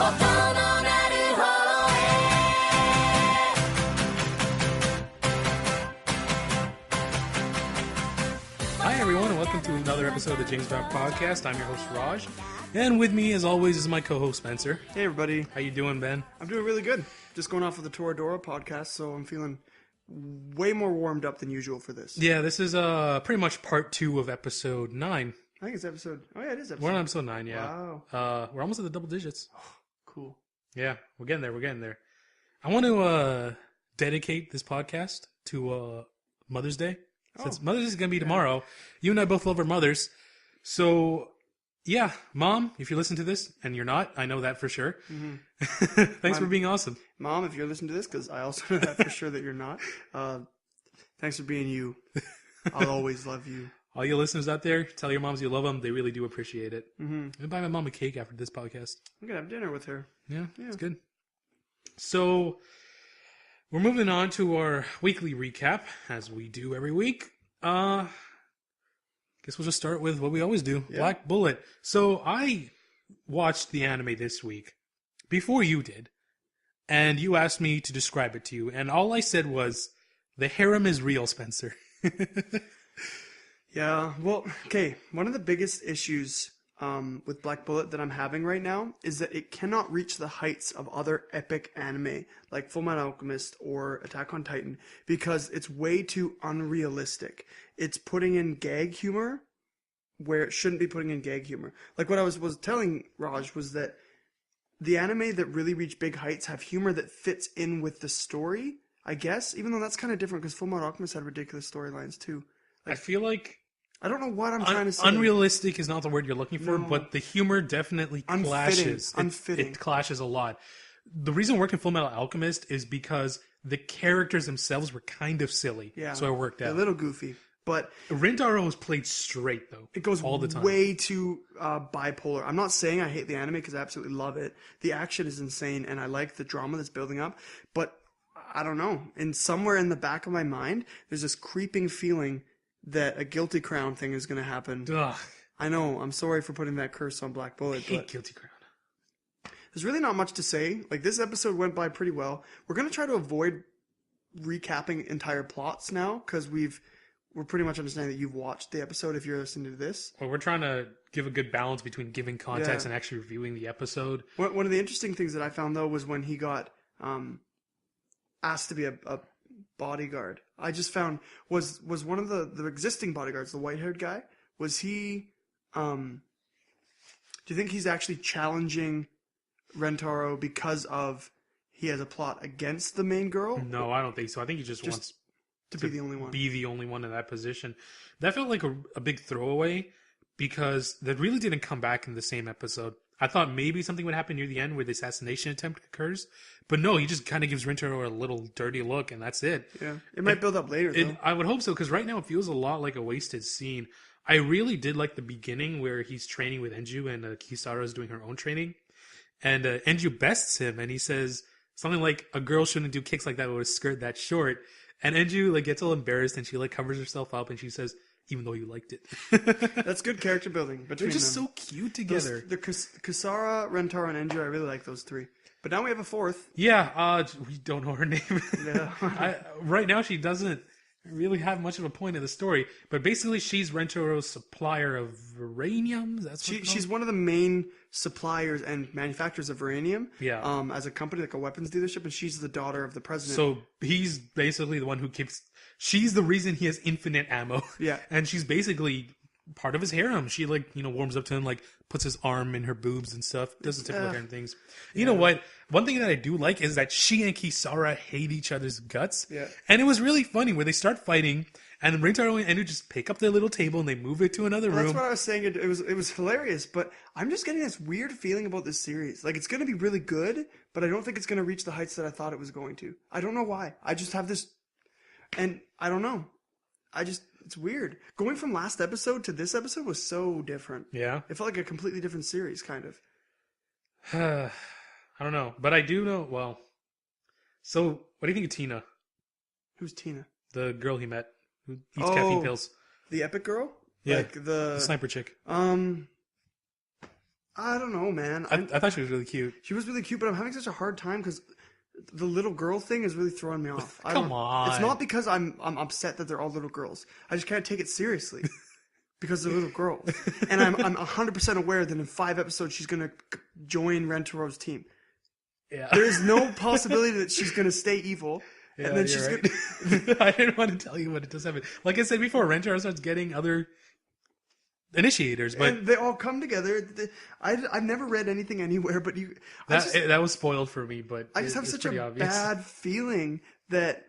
Hi everyone, and welcome to another episode of the James Brown Podcast. I'm your host Raj, and with me, as always, is my co-host Spencer. Hey everybody. How you doing, Ben? I'm doing really good. Just going off of the Toradora podcast, so I'm feeling way more warmed up than usual for this. Yeah, this is pretty much part 2 of episode 9. I think it's episode... Oh yeah, it is episode. We're on episode 9, yeah. Wow. We're almost at the double digits. Cool. Yeah, we're getting there. I want to dedicate this podcast to Mother's Day. Since Mother's Day is going to be tomorrow. You and I both love our mothers. So, yeah, Mom, if you listen to this, and you're not, I know that for sure. Mm-hmm. Thanks for being awesome. Mom, if you're listening to this, because I also know that for sure that you're not. Thanks for being you. I'll always love you. All you listeners out there, tell your moms you love them. They really do appreciate it. Mm-hmm. I'm going to buy my mom a cake after this podcast. I'm going to have dinner with her. Yeah, it's good. So, we're moving on to our weekly recap, as we do every week. Guess we'll just start with what we always do, Black Bullet. So, I watched the anime this week, before you did, and you asked me to describe it to you, and all I said was, the harem is real, Spencer. Yeah, well, okay, one of the biggest issues with Black Bullet that I'm having right now is that it cannot reach the heights of other epic anime like Fullmetal Alchemist or Attack on Titan because it's way too unrealistic. It's putting in gag humor where it shouldn't be putting in gag humor. Like what I was telling Raj was that the anime that really reach big heights have humor that fits in with the story, I guess, even though that's kind of different because Fullmetal Alchemist had ridiculous storylines too. I feel like I don't know what I'm trying to say. Unrealistic is not the word you're looking for, but the humor definitely clashes. Unfitting. It clashes a lot. The reason we're working Fullmetal Alchemist is because the characters themselves were kind of silly. Yeah. So it worked out. A little goofy. But Rintaro is played straight, though. It goes all the time. Way too bipolar. I'm not saying I hate the anime because I absolutely love it. The action is insane, and I like the drama that's building up. But I don't know. And somewhere in the back of my mind, there's this creeping feeling that a Guilty Crown thing is going to happen. Ugh. I know. I'm sorry for putting that curse on Black Bullet. I hate Guilty Crown. There's really not much to say. Like, this episode went by pretty well. We're going to try to avoid recapping entire plots now, because we're pretty much understanding that you've watched the episode if you're listening to this. Well, we're trying to give a good balance between giving context and actually reviewing the episode. One of the interesting things that I found, though, was when he got asked to be a bodyguard. I just found was one of the existing bodyguards, the white-haired guy, was he do you think he's actually challenging Rentaro because of he has a plot against the main girl? No, I don't think so. I think he just wants to be the only one. Be the only one in that position. That felt like a big throwaway because that really didn't come back in the same episode. I thought maybe something would happen near the end where the assassination attempt occurs. But no, he just kind of gives Rintaro a little dirty look, and that's it. Yeah, it might build up later, though. I would hope so, because right now it feels a lot like a wasted scene. I really did like the beginning where he's training with Enju and Kisara is doing her own training. And Enju bests him, and he says something like, a girl shouldn't do kicks like that with a skirt that short. And Enju gets all embarrassed, and she covers herself up, and she says, even though you liked it. That's good character building between them. They're just so cute together. The Kisara, Rentaro, and Enju, I really like those three. But now we have a fourth. Yeah, we don't know her name. Yeah. Right now she doesn't really have much of a point in the story. But basically she's Rentaro's supplier of uranium. She's one of the main suppliers and manufacturers of uranium. Yeah. As a company, like a weapons dealership, and she's the daughter of the president. So he's basically the one who keeps... She's the reason he has infinite ammo. Yeah. And she's basically part of his harem. She warms up to him, puts his arm in her boobs and stuff. Does the typical harem things. You know what? One thing that I do like is that she and Kisara hate each other's guts. Yeah. And it was really funny where they start fighting and Rintaro and Enu just pick up their little table and they move it to another room. That's what I was saying. It was hilarious, but I'm just getting this weird feeling about this series. Like, it's going to be really good, but I don't think it's going to reach the heights that I thought it was going to. I don't know why. I just have this... And I don't know. It's weird. Going from last episode to this episode was so different. Yeah. It felt like a completely different series, kind of. I don't know. But I do know, well... So, what do you think of Tina? Who's Tina? The girl he met who eats caffeine pills. The epic girl? Yeah. Like the sniper chick. I don't know, man. I thought she was really cute. She was really cute, but I'm having such a hard time because the little girl thing is really throwing me off. Come on. It's not because I'm upset that they're all little girls. I just can't take it seriously because they're little girls. And I'm 100% aware that in 5 episodes she's going to join Rentaro's team. Yeah. There is no possibility that she's going to stay evil. Yeah, and then she's right. going I didn't want to tell you, but it does happen. Like I said before, Rentaro starts getting other initiators, but and they all come together. I've never read anything anywhere, but that was spoiled for me. But I just have such a obvious. bad feeling that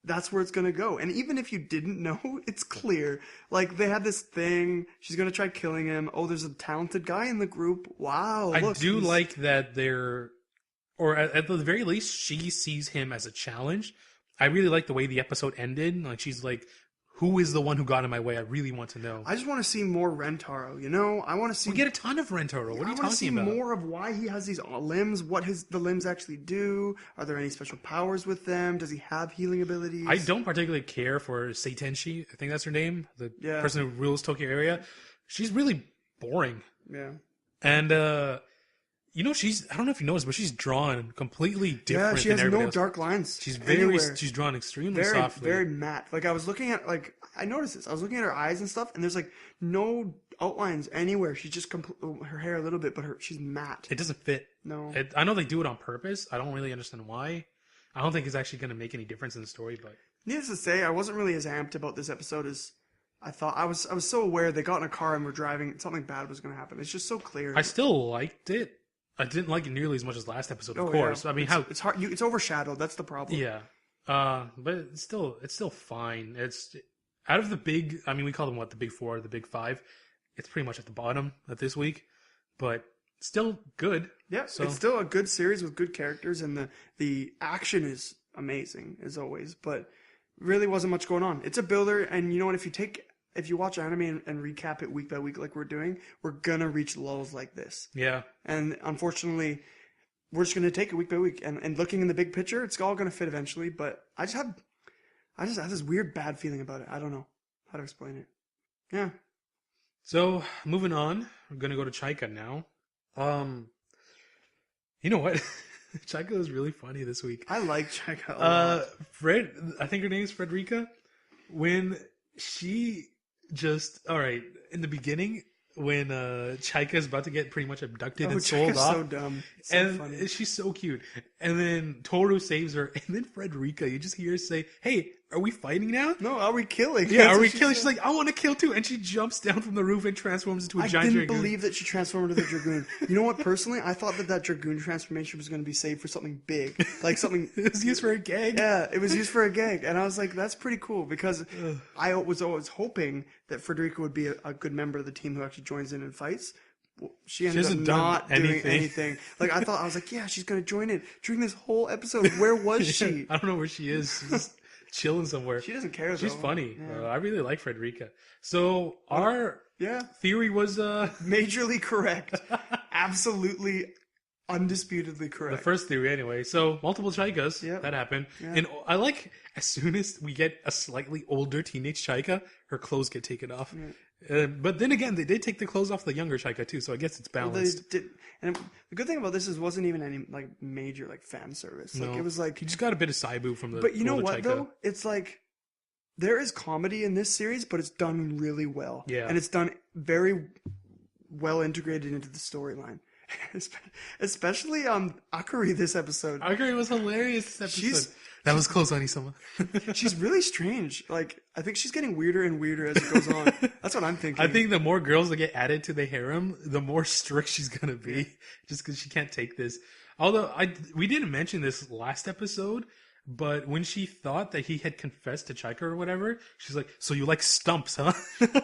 that's where it's going to go. And even if you didn't know, it's clear. Like, they had this thing. She's going to try killing him. Oh, there's a talented guy in the group. Wow. I do like that they're, or at the very least, she sees him as a challenge. I really like the way the episode ended. Like, she's like, who is the one who got in my way? I really want to know. I just want to see more Rentaro, you know? I want to see... We get a ton of Rentaro. What are you talking about? I want to see more of why he has these limbs, what the limbs actually do. Are there any special powers with them? Does he have healing abilities? I don't particularly care for Seitenshi. I think that's her name. The person who rules Tokyo area. She's really boring. Yeah. And, you know, I don't know if you noticed, but she's drawn completely different. Yeah, she has no dark lines. She's she's drawn extremely softly. Very matte. Like, I was looking at, I noticed this. I was looking at her eyes and stuff, and there's, no outlines anywhere. She's just, her hair a little bit, but she's matte. It doesn't fit. No. I know they do it on purpose. I don't really understand why. I don't think it's actually going to make any difference in the story, but... Needless to say, I wasn't really as amped about this episode as I thought. I was so aware they got in a car and were driving. Something bad was going to happen. It's just so clear. I still liked it. I didn't like it nearly as much as last episode, of course. Yeah. I mean, it's hard. It's overshadowed. That's the problem. Yeah, but it's still fine. It's out of the big. I mean, we call them the big 4, the big 5. It's pretty much at the bottom of this week, but still good. Yeah, so it's still a good series with good characters, and the action is amazing as always. But really wasn't much going on. It's a builder, and you know what? If you watch anime and recap it week by week like we're doing, we're gonna reach lulls like this. Yeah. And unfortunately, we're just gonna take it week by week. And looking in the big picture, it's all gonna fit eventually. But I just have this weird bad feeling about it. I don't know how to explain it. Yeah. So moving on, we're gonna go to Chaika now. You know what? Chaika was really funny this week. I like Chaika a lot. I think her name is Frederica. When she in the beginning, when Chaika is about to get pretty much abducted and sold Chaika's off. so dumb. So and funny. She's so cute. And then Toru saves her. And then Frederica, you just hear her say, hey, are we fighting now? No, are we killing? Yeah, are we killing? She's like, I want to kill too. And she jumps down from the roof and transforms into a giant dragoon. I didn't believe that she transformed into the dragoon. You know what? Personally, I thought that dragoon transformation was going to be saved for something big. Like something... It was used for a gag. Yeah, it was used for a gag. And I was like, that's pretty cool. Because I was always hoping that Frederica would be a good member of the team who actually joins in and fights. Well, she ended up not doing anything. Like, I was like, yeah, she's going to join in. During this whole episode, where was she? I don't know where she is. She's just chilling somewhere. She doesn't care, though. She's funny. Yeah. I really like Frederica. So, our theory was... majorly correct. Absolutely, undisputedly correct. The first theory, anyway. So, multiple Chaikas. Yep. That happened. Yeah. And I like, as soon as we get a slightly older teenage Chaika, her clothes get taken off. Yeah. But then again, they did take the clothes off the younger Chaika too, so I guess it's balanced. Well, and the good thing about this is, wasn't even any major fan service. No. It was like you just got a bit of Saibu from the. But you know what Chaika. though? It's like there is comedy in this series, but it's done really well. Yeah, and it's done very well integrated into the storyline. Especially Akuri this episode. Akuri was hilarious this episode. That was close, Anisama. She's really strange. I think she's getting weirder and weirder as it goes on. That's what I'm thinking. I think the more girls that get added to the harem, the more strict she's gonna be, just because she can't take this. Although we didn't mention this last episode, but when she thought that he had confessed to Chaika or whatever, she's like, "So you like stumps, huh?"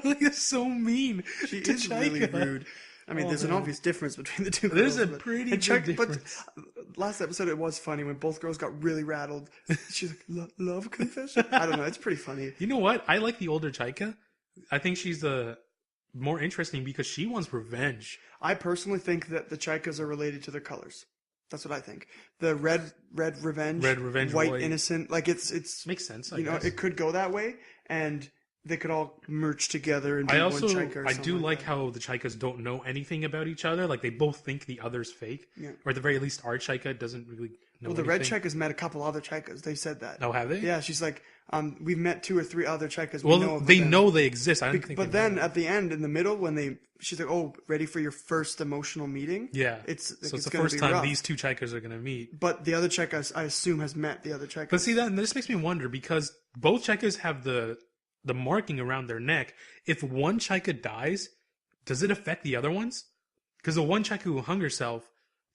That's so mean. She is really rude. I mean, there's an obvious difference between the two girls. There's a pretty big difference. But last episode, it was funny when both girls got really rattled. She's like, love confession? I don't know. It's pretty funny. You know what? I like the older Chaika. I think she's more interesting because she wants revenge. I personally think that the Chaikas are related to their colors. That's what I think. The red revenge, white innocent. It's makes sense. I guess. It could go that way. And they could all merge together and be I one also Chaika or I something do like that. how the Chaikas don't know anything about each other. Like they both think the other's fake, Yeah. or at the very least, our Chaika doesn't really know. Well, the anything. red Chaika's met a couple other Chaikas. They said that. Oh, have they? Yeah, she's like, we've met 2 or 3 other Chaikas. Well, we know they them. know they exist. I don't think. But they know then them. at the end, in the middle, when she's like, "Oh, ready for your first emotional meeting?" Yeah, it's so it's the gonna first be time rough. these two Chaikas are going to meet. But the other Chaika, I assume, has met the other Chaika. But see, that this makes me wonder because both Chaikas have the marking around their neck. If one Chaika dies, does it affect the other ones? Because the one Chaika who hung herself,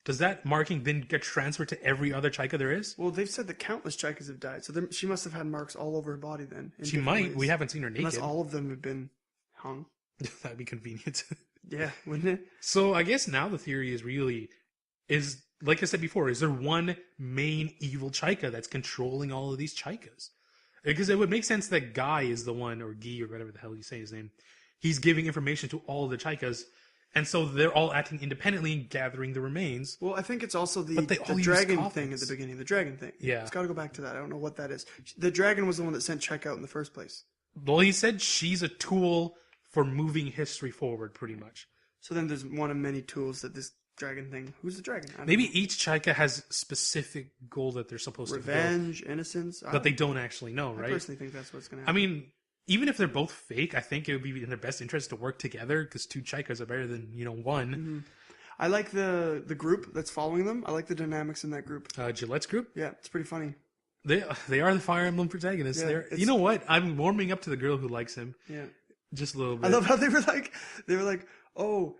does that marking then get transferred to every other Chaika there is? Well, they've said that countless Chaikas have died, so she must have had marks all over her body then. She might. We haven't seen her naked. Unless all of them have been hung. That'd be convenient. Yeah, wouldn't it? So I guess now the theory is like I said before, is there one main evil Chaika that's controlling all of these Chaikas? Because it would make sense that Guy is the one, or Guy, or whatever the hell you say his name. He's giving information to all the Chaikas, and so they're all acting independently and gathering the remains. Well, I think it's also the use dragon coffins. thing at the beginning. The dragon thing. Yeah. It's got to go back to that. I don't know what that is. The dragon was the one that sent Chaika out in the first place. Well, he said she's a tool for moving history forward, pretty much. So then there's one of many tools that this dragon thing. Who's the dragon? I don't Maybe know. each Chaika has specific goal that they're supposed to Revenge, innocence. fulfill, that they don't actually know, I right? personally think that's what's going to I happen. mean, even if they're both fake, I think it would be in their best interest to work together because 2 Chaikas are better than one. Mm-hmm. I like the group that's following them. I like the dynamics in that group. Gillette's group, Yeah, it's pretty funny. they are the Fire Emblem protagonists. Yeah, They're, you know what? I'm warming up to the girl who likes him Yeah. just a little bit. I love how they were like, oh,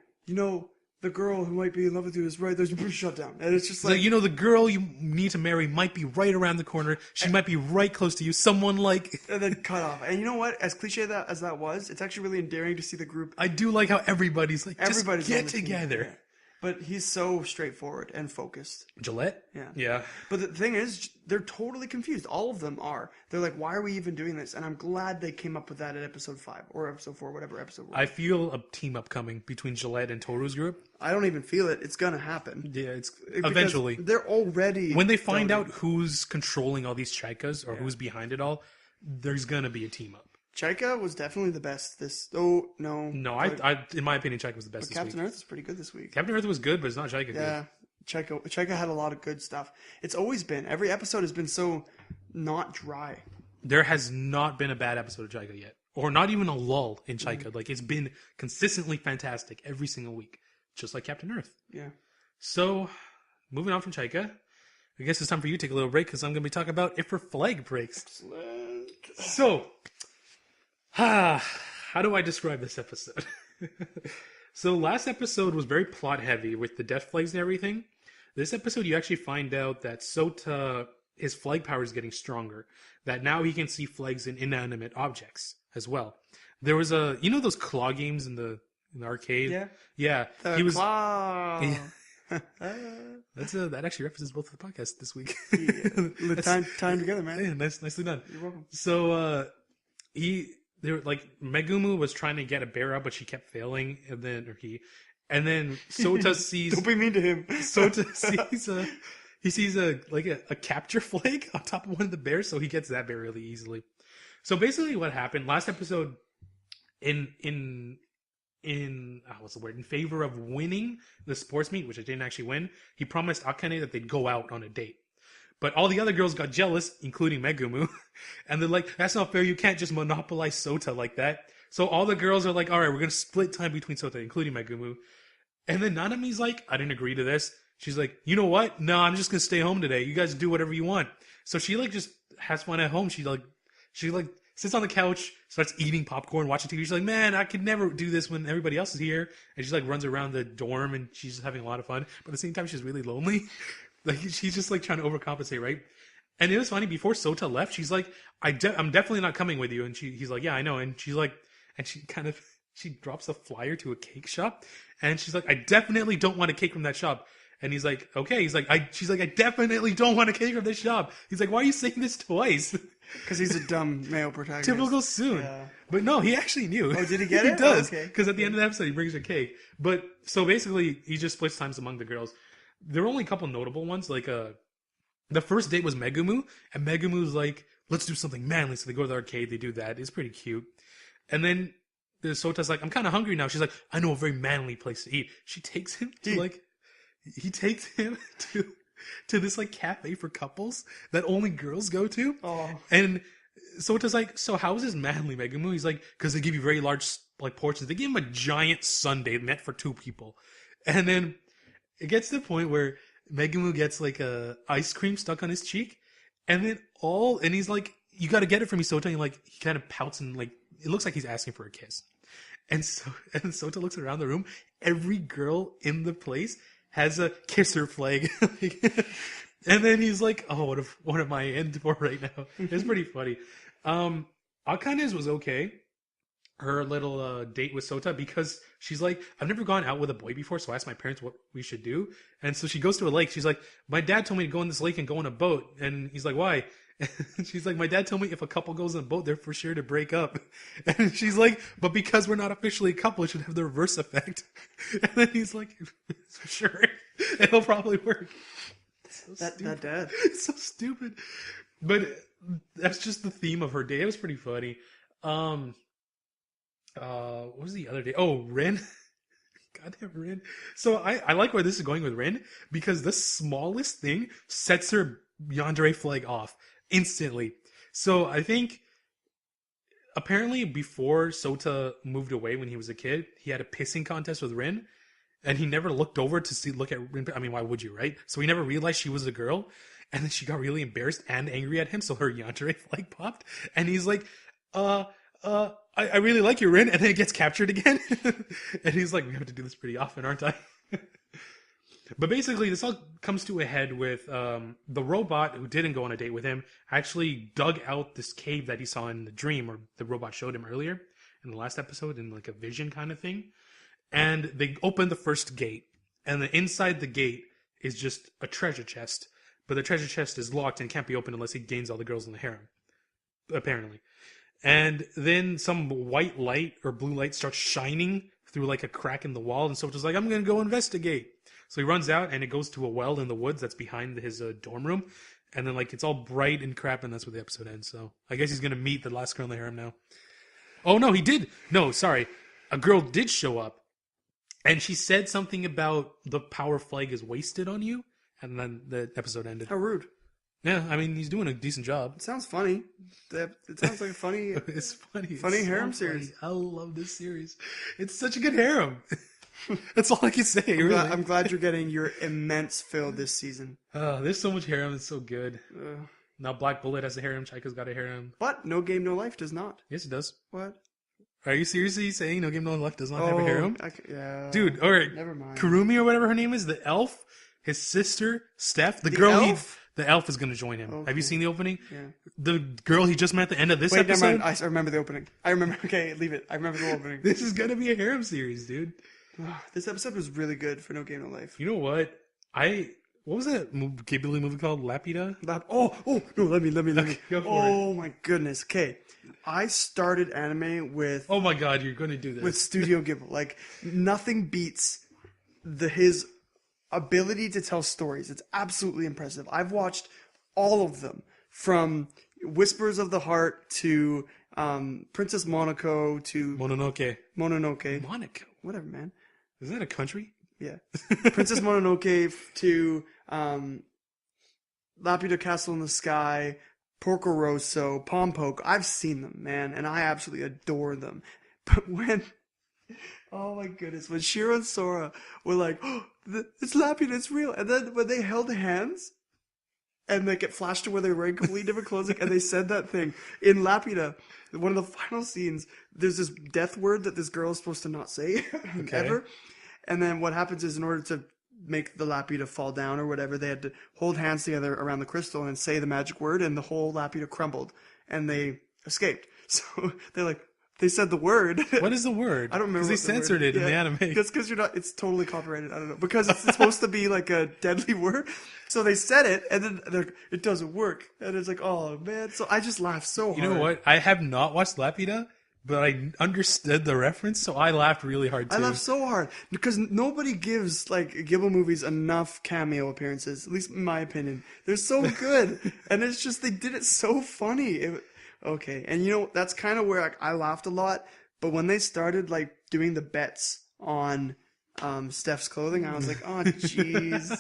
the girl who might be in love with you is right. There's a shut down, and it's just like, like, the girl you need to marry might be right around the corner. She might be right close to you. Someone like and then cut off. And you know what? As cliche as that was, it's actually really endearing to see the group. I do like how everybody's like, just Everybody's on get the team. together. Yeah. But he's so straightforward and focused. Gillette? Yeah. Yeah. But the thing is, they're totally confused. All of them are. They're like, why are we even doing this? And I'm glad they came up with that at episode 5 or episode 4, whatever episode. I feel a team up coming between Gillette and Toru's group. I don't even feel it. It's gonna happen. Yeah, it's Because eventually. they're already When they find done. out who's controlling all these Chaikas or who's behind it all, there's gonna be a team up. Chaika was definitely the best this. Oh no, No, but I in my opinion, Chaika was the best this Captain week. Earth is pretty good this week. Captain Earth was good, but it's not Chaika Yeah, Chaika had a lot of good stuff. It's always been every episode has been so not dry. good. There has not been a bad episode of Chaika yet, or not even a lull in Chaika. Mm-hmm. Like it's been consistently fantastic every single week, just like Captain Earth. Yeah. So, moving on from Chaika, I guess it's time for you to take a little break because I'm going to be talking about if her flag breaks. So, how do I describe this episode? So last episode was very plot heavy with the death flags and everything. This episode, you actually find out that Sota, his flag power is getting stronger. That now he can see flags in inanimate objects as well. There was those claw games in the arcade. Yeah. Yeah. The He was. claw. Yeah. That actually references both of the podcasts this week. Time together, man. Yeah, nicely done. You're welcome. So they were like Megumu was trying to get a bear up, but she kept failing, and then Sota sees Don't be mean to him. Sota sees a capture flag on top of one of the bears, so he gets that bear really easily. So basically, what happened last episode in what's the word? In favor of winning the sports meet, which I didn't actually win, he promised Akane that they'd go out on a date. But all the other girls got jealous, including Megumu, and they're like, that's not fair, you can't just monopolize Sota like that. So all the girls are like, alright, we're gonna split time between Sota, including Megumu. And then Nanami's like, I didn't agree to this. She's like, you know what? No, I'm just gonna stay home today. You guys do whatever you want. So she just has fun at home. She sits on the couch, starts eating popcorn, watching TV. She's like, man, I could never do this when everybody else is here. And she runs around the dorm and she's just having a lot of fun. But at the same time, she's really lonely. She's just trying to overcompensate, right? And it was funny, before Sota left, she's like, I'm definitely not coming with you. And he's like, yeah, I know. And she's like, and she drops a flyer to a cake shop. And she's like, I definitely don't want a cake from that shop. And he's like, okay. He's like, she's like, I definitely don't want a cake from this shop. He's like, why are you saying this twice? Because he's a dumb male protagonist. Typical Soon. Yeah. But no, he actually knew. Oh, did he get it? He does. Oh, okay. Because at the end of the episode, he brings her cake. But so basically, he just splits times among the girls. There were only a couple notable ones. Like, the first date was Megumu. And Megumu's like, let's do something manly. So they go to the arcade. They do that. It's pretty cute. And then Sota's like, I'm kind of hungry now. She's like, I know a very manly place to eat. She takes him to he takes him to this like cafe for couples that only girls go to. Oh. And Sota's like, so how is this manly, Megumu? He's like, because they give you very large like portions. They give him a giant sundae meant for 2 people. And then it gets to the point where Megumu gets like a ice cream stuck on his cheek. And then he's like, you got to get it for me, Sota. And like, he kind of pouts and like, it looks like he's asking for a kiss. And Sota looks around the room. Every girl in the place has a kisser flag. And then he's like, oh, what am I in for right now? It's pretty funny. Akane's was okay. Her little date with Sota, because she's like, I've never gone out with a boy before, so I asked my parents what we should do. And so she goes to a lake. She's like, my dad told me to go in this lake and go on a boat. And he's like, why? And she's like, my dad told me if a couple goes on a boat, they're for sure to break up. And she's like, but because we're not officially a couple, it should have the reverse effect. And then he's like, sure, it'll probably work. That dad. It's so stupid. But that's just the theme of her day. It was pretty funny. What was the other day? Oh, Rin. Goddamn Rin. So I like where this is going with Rin, because the smallest thing sets her yandere flag off instantly. So I think apparently before Sota moved away when he was a kid, he had a pissing contest with Rin, and he never looked over to look at Rin. I mean, why would you, right? So he never realized she was a girl, and then she got really embarrassed and angry at him, so her yandere flag popped, and he's like, I really like you, Rin, and then it gets captured again. And he's like, we have to do this pretty often, aren't I? But basically, this all comes to a head with the robot who didn't go on a date with him actually dug out this cave that he saw in the dream, or the robot showed him earlier in the last episode, in like a vision kind of thing. And they opened the first gate, and inside the gate is just a treasure chest. But the treasure chest is locked and can't be opened unless he gains all the girls in the harem, apparently. And then some white light or blue light starts shining through like a crack in the wall. And Sota's like, I'm going to go investigate. So he runs out, and it goes to a well in the woods that's behind his dorm room. And then like it's all bright and crap, and that's where the episode ends. So I guess he's going to meet the last girl in the harem now. Oh, no, he did. No, sorry. A girl did show up. And she said something about the power flag is wasted on you. And then the episode ended. How rude. Yeah, I mean, he's doing a decent job. It sounds funny. It sounds like a funny... It's funny. Funny it's harem so series. Funny. I love this series. It's such a good harem. That's all I can say, really. I'm glad you're getting your immense fill this season. There's so much harem. It's so good. Now Black Bullet has a harem. Chaika's got a harem. But No Game, No Life does not. Yes, it does. What? Are you seriously saying No Game, No Life does not have a harem? Yeah. Dude, alright. Never mind. Kurumi or whatever her name is, the elf, his sister, Steph, the girl elf? The elf is going to join him. Okay. Have you seen the opening? Yeah. The girl he just met at the end of this episode? Never mind. I remember the opening. I remember. Okay, leave it. I remember the opening. This is going to be a harem series, dude. This episode was really good for No Game, No Life. You know what? What was that Ghibli movie called? Lapida? No, let me. Okay, go for oh my goodness. Okay. I started anime with... Oh my god, you're going to do this. With Studio Ghibli. Like, nothing beats his ability to tell stories. It's absolutely impressive. I've watched all of them, from Whispers of the Heart to Princess Monaco to Mononoke. Monaco. Whatever, man. Is that a country? Yeah. Princess Mononoke to Lapida Castle in the Sky, Porco Rosso, Pompoko. I've seen them, man, and I absolutely adore them. But when... Oh my goodness, when Shiro and Sora were like, oh, it's Lapida, it's real. And then when they held hands, and like it flashed to where they were wearing completely different clothes, and they said that thing. In Lapida, one of the final scenes, there's this death word that this girl is supposed to not say, ever. And then what happens is, in order to make the Lapida fall down or whatever, they had to hold hands together around the crystal and say the magic word, and the whole Lapida crumbled, and they escaped. So they said the word. What is the word? I don't remember. Because they censored it in the anime. That's because you're not. It's totally copyrighted. I don't know, because it's supposed to be like a deadly word. So they said it, and then they're like, it doesn't work, and it's like, oh man. So I just laughed so hard. You know what? I have not watched Lapida, but I understood the reference, so I laughed really hard too. I laughed so hard because nobody gives like Ghibli movies enough cameo appearances, at least in my opinion. They're so good, and it's just they did it so funny. Okay, and you know, that's kind of where I laughed a lot But when they started like doing the bets on Steph's clothing, I was like, oh jeez.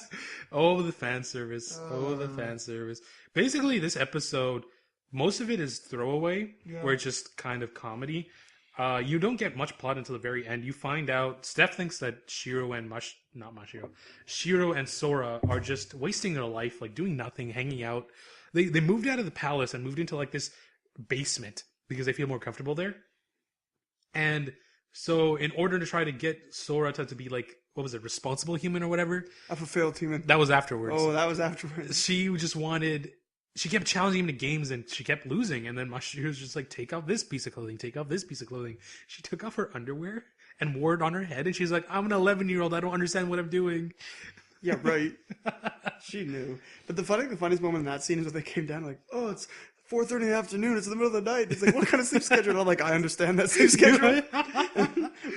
Oh, the fan service. The fan service. Basically, this episode, most of it is throwaway, where it's just kind of comedy. You don't get much plot until the very end. You find out Steph thinks that Shiro and Shiro and Sora are just wasting their life, like doing nothing, hanging out. They moved out of the palace and moved into like this basement because they feel more comfortable there. And so in order to try to get Sora to be like, what was it, responsible human or whatever? A fulfilled human. That was afterwards. Oh, that was afterwards. She kept challenging him to games and she kept losing. And then she was just like, take off this piece of clothing, take off this piece of clothing. She took off her underwear and wore it on her head. And she's like, I'm an 11-year-old. I don't understand what I'm doing. Yeah, right. She knew. But the funniest moment in that scene is when they came down like, oh, it's 4:30 in the afternoon. It's in the middle of the night. It's like, what kind of sleep schedule? And I'm like, I understand that sleep schedule.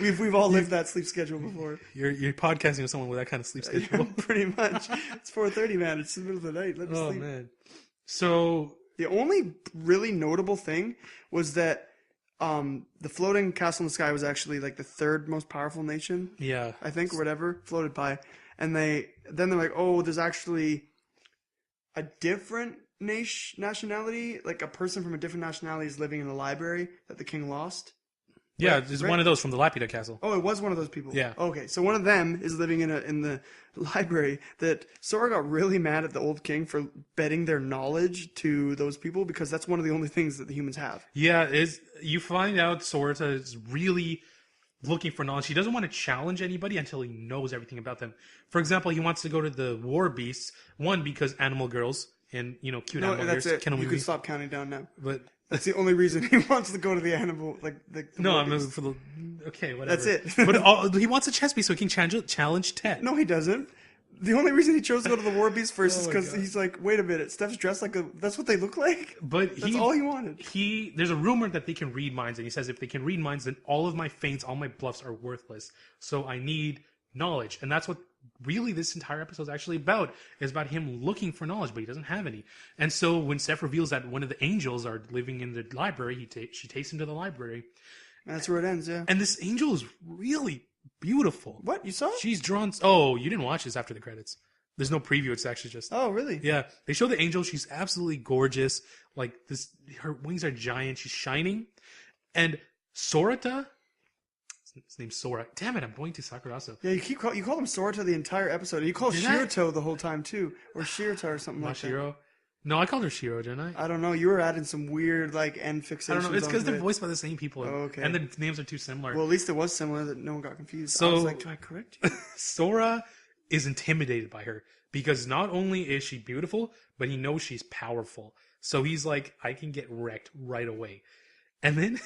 We've all lived that sleep schedule before. You're podcasting with someone with that kind of sleep schedule. Pretty much. It's 4:30, man. It's in the middle of the night. Let me sleep. Man. So the only really notable thing was that the floating castle in the sky was actually like the third most powerful nation. Yeah. I think, or whatever, floated by. And they're like, oh, there's actually a different nationality, like a person from a different nationality is living in the library that the king lost. Yeah, right? There's one of those from the Lapida Castle. Oh, it was one of those people. Yeah. Okay, so one of them is living in the library that Sora got really mad at the old king for betting their knowledge to those people because that's one of the only things that the humans have. Yeah, you find out Sora is really looking for knowledge. He doesn't want to challenge anybody until he knows everything about them. For example, he wants to go to the war beasts, one because animal girls and cute animal girls. That's it. You can stop counting down now. But that's the only reason he wants to go to the animal, no, I'm for the. Okay, whatever. That's it. But he wants a chess piece so he can challenge Tet. No, he doesn't. The only reason he chose to go to the war beast first is because he's like, wait a minute, Steph's dressed like that's what they look like. But that's all he wanted. There's a rumor that they can read minds, and he says if they can read minds, then all of my feints, all my bluffs are worthless. So I need knowledge, and that's what really this entire episode is actually about. Is about him looking for knowledge, but he doesn't have any. And so when Steph reveals that one of the angels are living in the library, she takes him to the library. And that's where it ends. Yeah. And this angel is really beautiful. What? You saw it? She's drawn. Oh, you didn't watch this after the credits. There's no preview. It's actually just. Oh, really? Yeah. They show the angel. She's absolutely gorgeous. Like this, her wings are giant. She's shining. And Sorata. His name's Sora. Damn it! I'm going to Sakuraso. Yeah, you call him Sorata the entire episode. And you call Shirito the whole time too, or Shirota or something like that. No, I called her Shiro, didn't I? I don't know. You were adding some weird end fixations. I don't know. It's because they're voiced by the same people. Oh, okay. And the names are too similar. Well, at least it was similar that no one got confused. So, I was like, do I correct you? Sora is intimidated by her because not only is she beautiful, but he knows she's powerful. So he's like, I can get wrecked right away. And then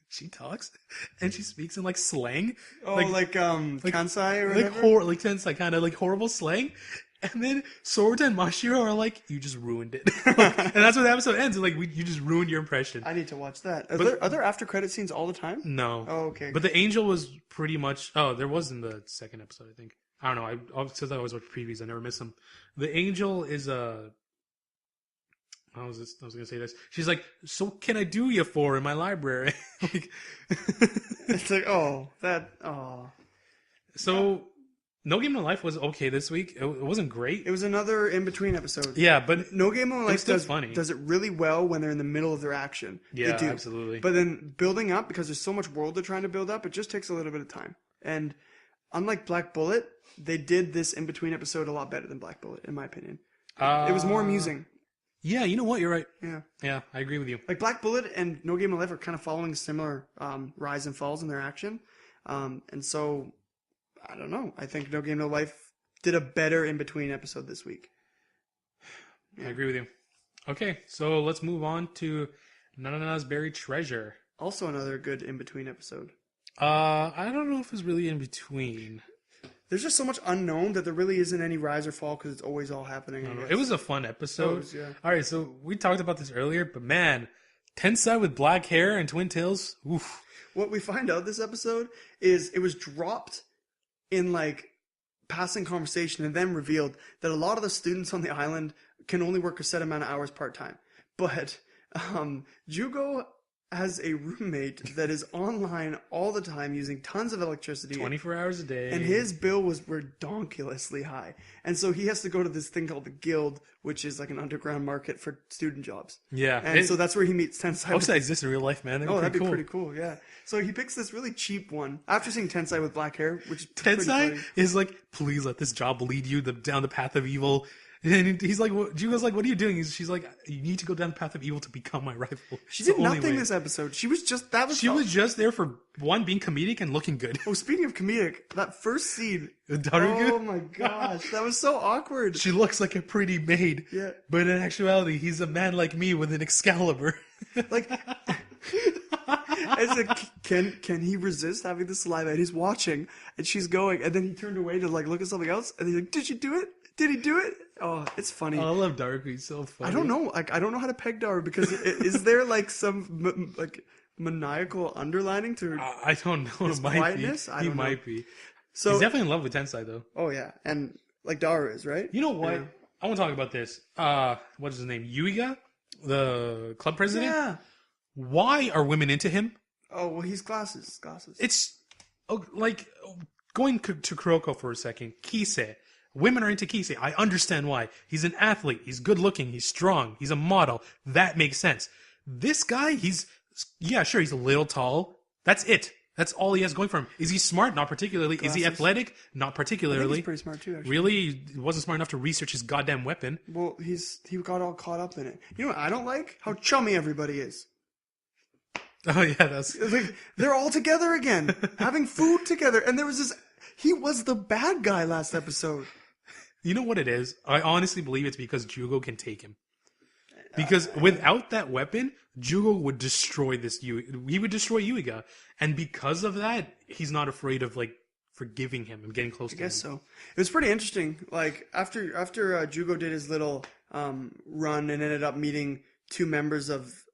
she talks and she speaks in slang. Oh, like Kansai or whatever? Like Kansai, kind of like horrible slang. And then Sorata and Mashiro are like, you just ruined it. And that's what the episode ends. You just ruined your impression. I need to watch that. Are there after credit scenes all the time? No. Oh, okay. But the angel was pretty much... Oh, there was in the second episode, I think. I don't know. Since I always watch previews, I never miss them. The angel is a... I was going to say this. She's like, so what can I do you for in my library? It's like, So... No Game No Life was okay this week. It wasn't great. It was another in-between episode. Yeah, but No Game No Life funny. Does it really well when they're in the middle of their action. Yeah, they do. Absolutely. But then building up, because there's so much world they're trying to build up, it just takes a little bit of time. And unlike Black Bullet, they did this in-between episode a lot better than Black Bullet, in my opinion. It was more amusing. Yeah, you know what? You're right. Yeah. Yeah, I agree with you. Like Black Bullet and No Game No Life are kind of following similar rise and falls in their action. And so, I don't know. I think No Game No Life did a better in-between episode this week. Yeah. I agree with you. Okay, so let's move on to Nanana's Buried Treasure. Also another good in-between episode. I don't know if it's really in between. There's just so much unknown that there really isn't any rise or fall because it's always all happening. It was a fun episode. Yeah. All right, so we talked about this earlier, but man, Tensai with black hair and twin tails. Oof. What we find out this episode is it was dropped in passing conversation and then revealed that a lot of the students on the island can only work a set amount of hours part-time. But Jugo has a roommate that is online all the time using tons of electricity. 24 hours a day. And his bill was redonkulously high. And so he has to go to this thing called the Guild, which is like an underground market for student jobs. Yeah. And so that's where he meets Tensai. I hope that exists in real life, man. That'd be pretty cool, yeah. So he picks this really cheap one. After seeing Tensai with black hair, which is Tensai is like, please let this job lead you down the path of evil. And he's like, Jugo's like, what are you doing? She's like, you need to go down the path of evil to become my rival. She did nothing this episode. She was just there for one, being comedic and looking good. Oh, speaking of comedic, that first scene. Darugu? Oh my gosh, that was so awkward. She looks like a pretty maid. Yeah. But in actuality, he's a man like me with an Excalibur. Like, can he resist having the saliva? And he's watching, and she's going, and then he turned away to like look at something else, and he's like, did she do it? Did he do it? Oh, it's funny. Oh, I love Darugu. He's so funny. I don't know. Like, I don't know how to peg Darugu because is there like some maniacal underlining to? I don't know. His quietness? He might be. So he's definitely in love with Tensai, though. Oh yeah, and like Darugu is, right? You know what? Yeah. I want to talk about this. What is his name? Yuiga, the club president. Yeah. Why are women into him? Oh well, he's glasses. It's like going to Kuroko for a second. Kisei. Women are into Kisei. I understand why. He's an athlete. He's good looking. He's strong. He's a model. That makes sense. This guy, he's a little tall. That's it. That's all he has going for him. Is he smart? Not particularly. Glasses. Is he athletic? Not particularly. I think he's pretty smart too, actually. Really? He wasn't smart enough to research his goddamn weapon. Well, he got all caught up in it. You know what I don't like? How chummy everybody is. Oh yeah, that's like, they're all together again, having food together. And there was this. He was the bad guy last episode. You know what it is? I honestly believe it's because Jugo can take him. Because without that weapon, Jugo would destroy he would destroy Yuiga. And because of that, he's not afraid of like forgiving him and getting close to him. I guess so. It was pretty interesting. Like after Jugo did his little run and ended up meeting two members of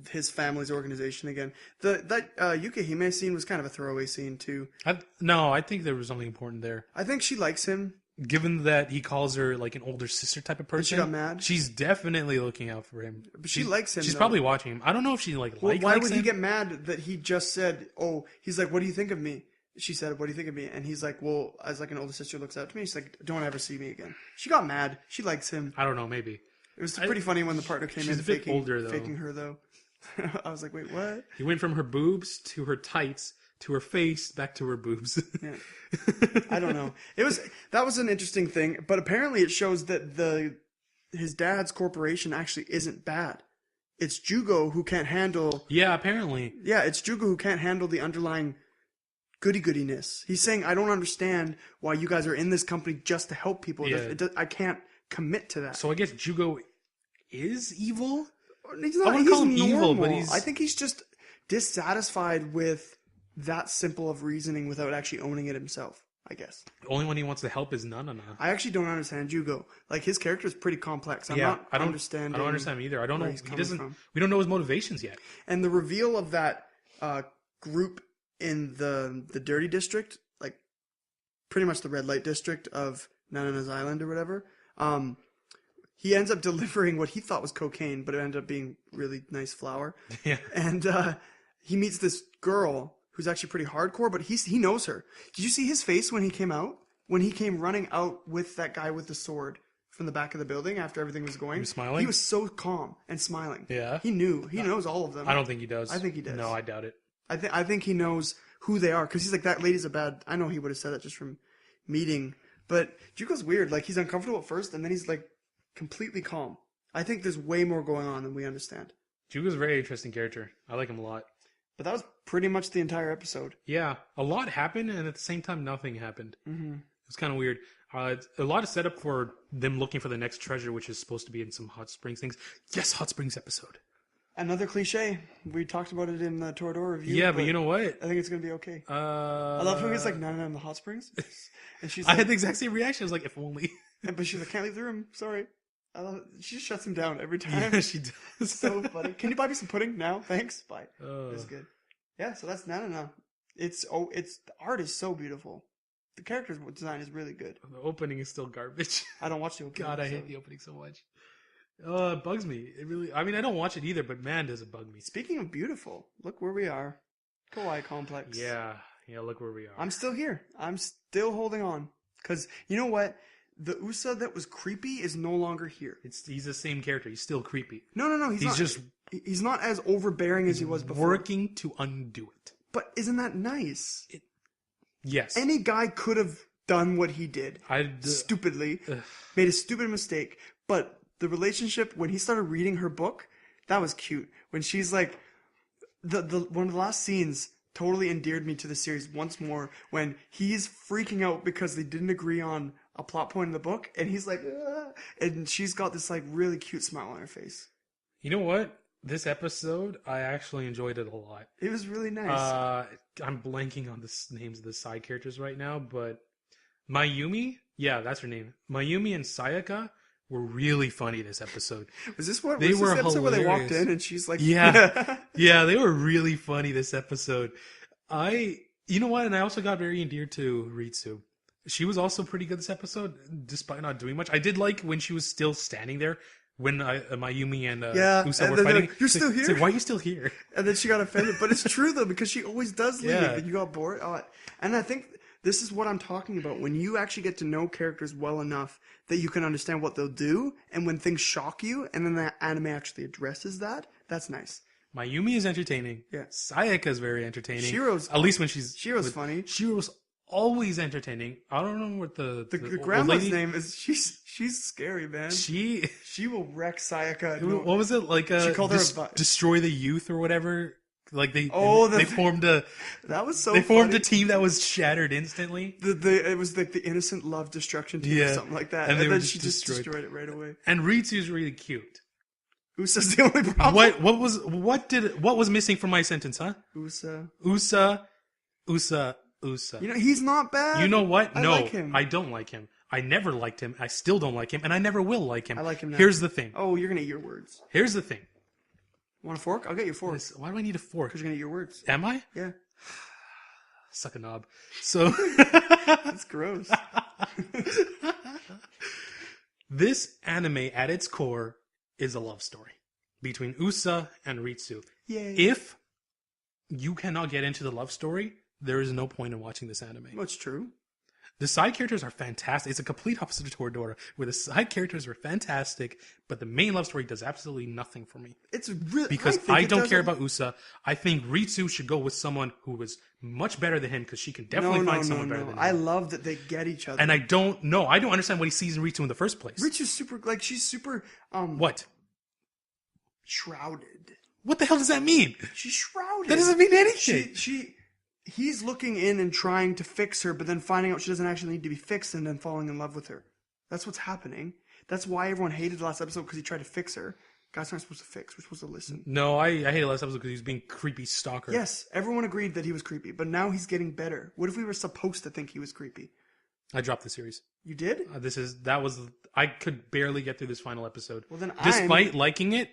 his family's organization again. That Yukihime scene was kind of a throwaway scene too. I think there was something important there. I think she likes him. Given that he calls her like an older sister type of person. And she got mad? She's definitely looking out for him. But she likes him. She's probably watching him. I don't know if she why likes would him. he get mad that he just said, oh, he's like, what do you think of me? She said, what do you think of me? And he's like, well, as like an older sister looks out to me, she's like, don't ever see me again. She got mad. She likes him. I don't know, maybe. It was pretty funny when the partner came in a bit older, though. faking her, though. I was like, wait, what? He went from her boobs to her tights to her face back to her boobs. Yeah. I don't know. That was an interesting thing, but apparently it shows that his dad's corporation actually isn't bad. It's Jugo who can't handle. Yeah, apparently. Yeah, it's Jugo who can't handle the underlying goody-goodiness. He's saying, I don't understand why you guys are in this company just to help people. Yeah. I can't commit to that. So I guess Jugo is evil? He's not. I wouldn't call him evil, but I think he's just dissatisfied with that simple of reasoning without actually owning it himself, I guess. The only one he wants to help is Nanana. I actually don't understand Jugo. Like, his character is pretty complex. I don't understand him either. I don't know. We don't know his motivations yet. And the reveal of that group in the dirty district, like pretty much the red light district of Nanana's Island or whatever, he ends up delivering what he thought was cocaine, but it ended up being really nice flour. Yeah. And he meets this girl who's actually pretty hardcore, but he knows her. Did you see his face when he came out? When he came running out with that guy with the sword from the back of the building after everything was going? He was smiling? He was so calm and smiling. Yeah. He knew. He knows all of them. I don't think he does. I think he does. No, I doubt it. I think he knows who they are, because he's like, that lady's a bad... I know he would have said that just from meeting. But Jugo's weird. Like, he's uncomfortable at first, and then he's like completely calm. I think there's way more going on than we understand. Jugo's a very interesting character. I like him a lot. But that was pretty much the entire episode. Yeah, a lot happened, and at the same time, nothing happened. Mm-hmm. It was kind of weird. A lot of setup for them looking for the next treasure, which is supposed to be in some hot springs things. Yes, hot springs episode. Another cliche. We talked about it in the Toradora review. Yeah, but you know what? I think it's going to be okay. I love how he's like, Nanana in the hot springs. And she's like, I had the exact same reaction. I was like, if only. But she's like, can't leave the room. Sorry. I love it. She just shuts him down every time. Yeah, she does. It's so funny. Can you buy me some pudding now? Thanks. Bye. It's good. Yeah, so that's Nanana. The art is so beautiful. The character design is really good. The opening is still garbage. I don't watch the opening. God, I hate the opening so much. It bugs me. It really. I mean, I don't watch it either, but man, does it bug me. Speaking of beautiful, look where we are. Kawaii Complex. Yeah. Look where we are. I'm still here. I'm still holding on. Because, you know what? The Usa that was creepy is no longer here. He's the same character. He's still creepy. No. He's not as overbearing as he was before. Working to undo it. But isn't that nice? Yes. Any guy could have done what he did. Stupidly. Made a stupid mistake. But the relationship, when he started reading her book, that was cute. When she's like... one of the last scenes totally endeared me to the series once more, when he's freaking out because they didn't agree on a plot point in the book, and he's like, "Ugh," and she's got this like really cute smile on her face. You know what? This episode, I actually enjoyed it a lot. It was really nice. I'm blanking on the names of the side characters right now, but Mayumi, yeah, that's her name. Mayumi and Sayaka were really funny this episode. Was this what they was were this episode hilarious. where they walked in and she's like, yeah, they were really funny this episode. You know what? And I also got very endeared to Ritsu. She was also pretty good this episode, despite not doing much. I did like when she was still standing there when Mayumi and Usa were fighting. Like, you're still here? Like, why are you still here? And then she got offended. But it's true, though, because she always does leave. Yeah. And you got bored. And I think this is what I'm talking about. When you actually get to know characters well enough that you can understand what they'll do, and when things shock you, and then the anime actually addresses that, that's nice. Mayumi is entertaining. Yeah. Sayaka is very entertaining. Shiro's at least when Shiro's funny. Shiro's always entertaining. I don't know what the grandma's name is. She's scary, man. She will wreck Sayaka. What was it like? She called her destroy the youth or whatever. Like they formed a that was so they formed funny. a team that was shattered instantly. It was like the innocent love destruction team or something like that, and then she just destroyed it right away. And Ritsu's really cute. Usa's the only problem. What was missing from my sentence, huh? Usa. You know, he's not bad. You know what? No, like him. I don't like him. I never liked him. I still don't like him, and I never will like him. I like him now. Here's the thing. Oh, you're gonna eat your words. Here's the thing. Want a fork? I'll get you a fork. Why do I need a fork? Because you're gonna eat your words. Am I? Yeah. Suck a knob. So that's gross. This anime, at its core, is a love story between Usa and Ritsu. Yay. If you cannot get into the love story, there is no point in watching this anime. That's true. The side characters are fantastic. It's a complete opposite to Toradora, where the side characters are fantastic, but the main love story does absolutely nothing for me. It's really because I don't care about Usa. I think Ritsu should go with someone who is much better than him, because she can definitely find someone better than him. I love that they get each other. And I don't understand what he sees in Ritsu in the first place. Ritsu's super, she's super, what? Shrouded. What the hell does that mean? She's shrouded. That doesn't mean anything. He's looking in and trying to fix her, but then finding out she doesn't actually need to be fixed and then falling in love with her. That's what's happening. That's why everyone hated the last episode, because he tried to fix her. Guys aren't supposed to fix. We're supposed to listen. No, I hated the last episode because he was being creepy stalker. Yes, everyone agreed that he was creepy, but now he's getting better. What if we were supposed to think he was creepy? I dropped the series. You did? I could barely get through this final episode. Well, then despite liking it,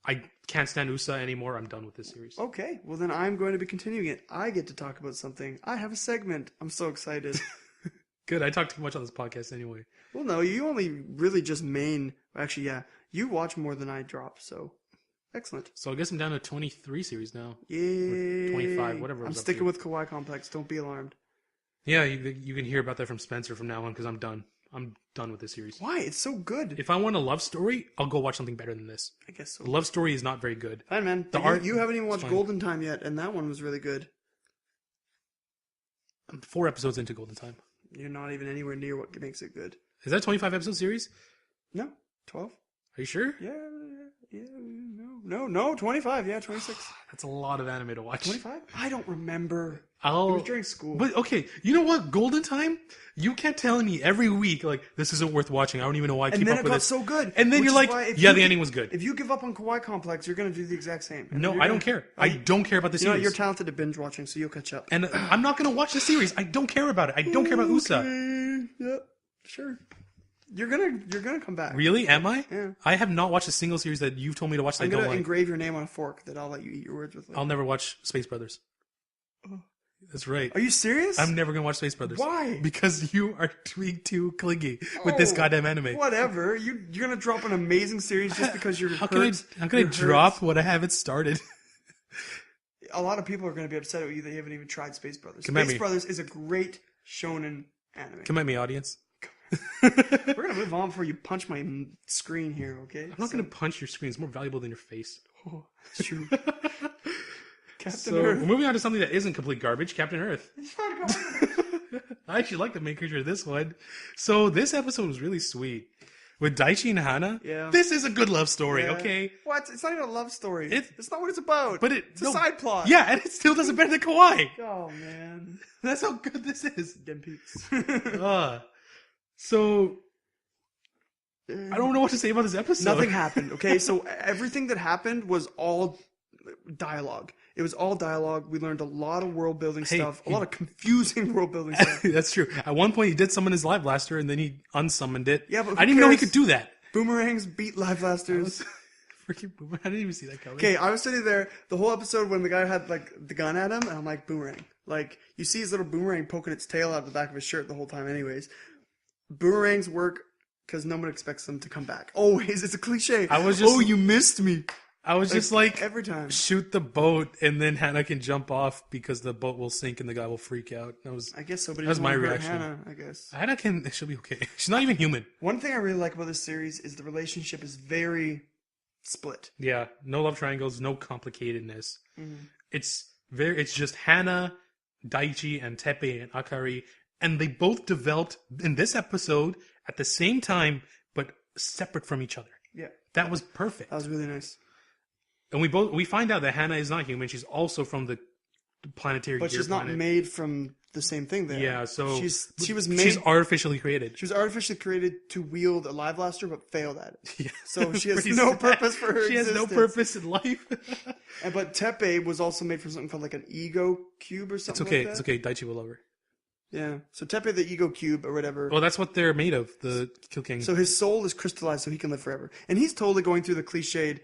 I can't stand Usa anymore. I'm done with this series. Okay, well then I'm going to be continuing it. I get to talk about something. I have a segment. I'm so excited. Good. I talk too much on this podcast anyway. Well, no, you only really just Actually, yeah, you watch more than I drop, so excellent. So I guess I'm down to 23 series now. Yay. Or 25, whatever. I'm sticking with Kawaii Complex. Don't be alarmed. Yeah, you can hear about that from Spencer from now on, because I'm done. I'm done with this series. Why? It's so good. If I want a love story, I'll go watch something better than this. I guess so. The love story is not very good. Fine, man. You haven't even watched Golden Time yet, and that one was really good. I'm 4 episodes into Golden Time. You're not even anywhere near what makes it good. Is that a 25 episode series? No, 12. Are you sure? Yeah, no, 25. Yeah, 26. That's a lot of anime to watch. 25? I don't remember. It was during school. But okay, you know what? Golden Time? You kept telling me every week, like, this isn't worth watching. I don't even know why I keep up with it. And then it got so good. And then you're like, the ending was good. If you give up on Kawaii Complex, you're going to do the exact same. No, I don't care. I don't care about the series. You're talented at binge watching, so you'll catch up. And I'm not going to watch the series. I don't care about it. I don't care about Usa. Yep, sure. You're gonna come back. Really? Am I? Yeah. I have not watched a single series that you've told me to watch that I don't like. I'm gonna engrave your name on a fork that I'll let you eat your words with. I'll never watch Space Brothers. Oh, That's right. Are you serious? I'm never gonna watch Space Brothers. Why? Because you are being too clingy with this goddamn anime. Whatever. You're gonna drop an amazing series just because you're How hurt. can I drop what I haven't started? A lot of people are gonna be upset with you that you haven't even tried Space Brothers. Come at Space me. Brothers is a great shonen anime. Come at me, audience. We're gonna move on before you punch my screen here, okay? I'm not gonna punch your screen. It's more valuable than your face. Oh, it's true. Captain So Earth. we're moving on to something that isn't complete garbage. Captain Earth. It's not garbage. I actually like the main character of this one. So this episode was really sweet. With Daichi and Hana. Yeah. This is a good love story, Yeah. okay? What? It's not even a love story. It- It's not what it's about. But it's a side plot. Yeah, and it still does it better than Kawaii. Oh man. That's how good this is. Dem peaks. So I don't know what to say about this episode. Nothing happened. Okay, so everything that happened was all dialogue. It was all dialogue. We learned a lot of world building stuff, a lot of confusing world building stuff. That's true. At one point, he did summon his live blaster, and then he unsummoned it. Yeah, but who I didn't even know he cares? could do that. Boomerangs beat live blasters. Freaking boomerang! I didn't even see that coming. Okay, I was sitting there the whole episode when the guy had like the gun at him, and I'm like, boomerang. Like you see his little boomerang poking its tail out of the back of his shirt the whole time. Anyways, boomerangs work because no one expects them to come back. Always, it's a cliche. I was just- oh, you missed me. I was just like, Every time. shoot the boat, and then Hannah can jump off because the boat will sink and the guy will freak out. I guess so, but he That was doesn't my want to hurt reaction. Hannah, I guess. Hannah can. She'll be okay. She's not even human. One thing I really like about this series is the relationship is very split. Yeah, no love triangles, no complicatedness. Mm-hmm. It's just Hannah, Daichi, and Teppei and Akari, and they both developed in this episode at the same time, but separate from each other. Yeah, That was perfect. that was really nice. And we find out that Hannah is not human. She's also from the planetary But gear she's not planet. made from the same thing there. Yeah, so she was made. She's artificially created. She was artificially created to wield a live blaster, but failed at it. Yeah. So she has Pretty no sad. purpose for her She has no existence. purpose in life. But Teppei was also made from something called like an ego cube or It's something okay. like that. It's okay. Daichi will love her. Yeah. So Teppei, the ego cube or whatever. Well, that's what they're made of. The Kill King. So his soul is crystallized so he can live forever. And he's totally going through the cliched,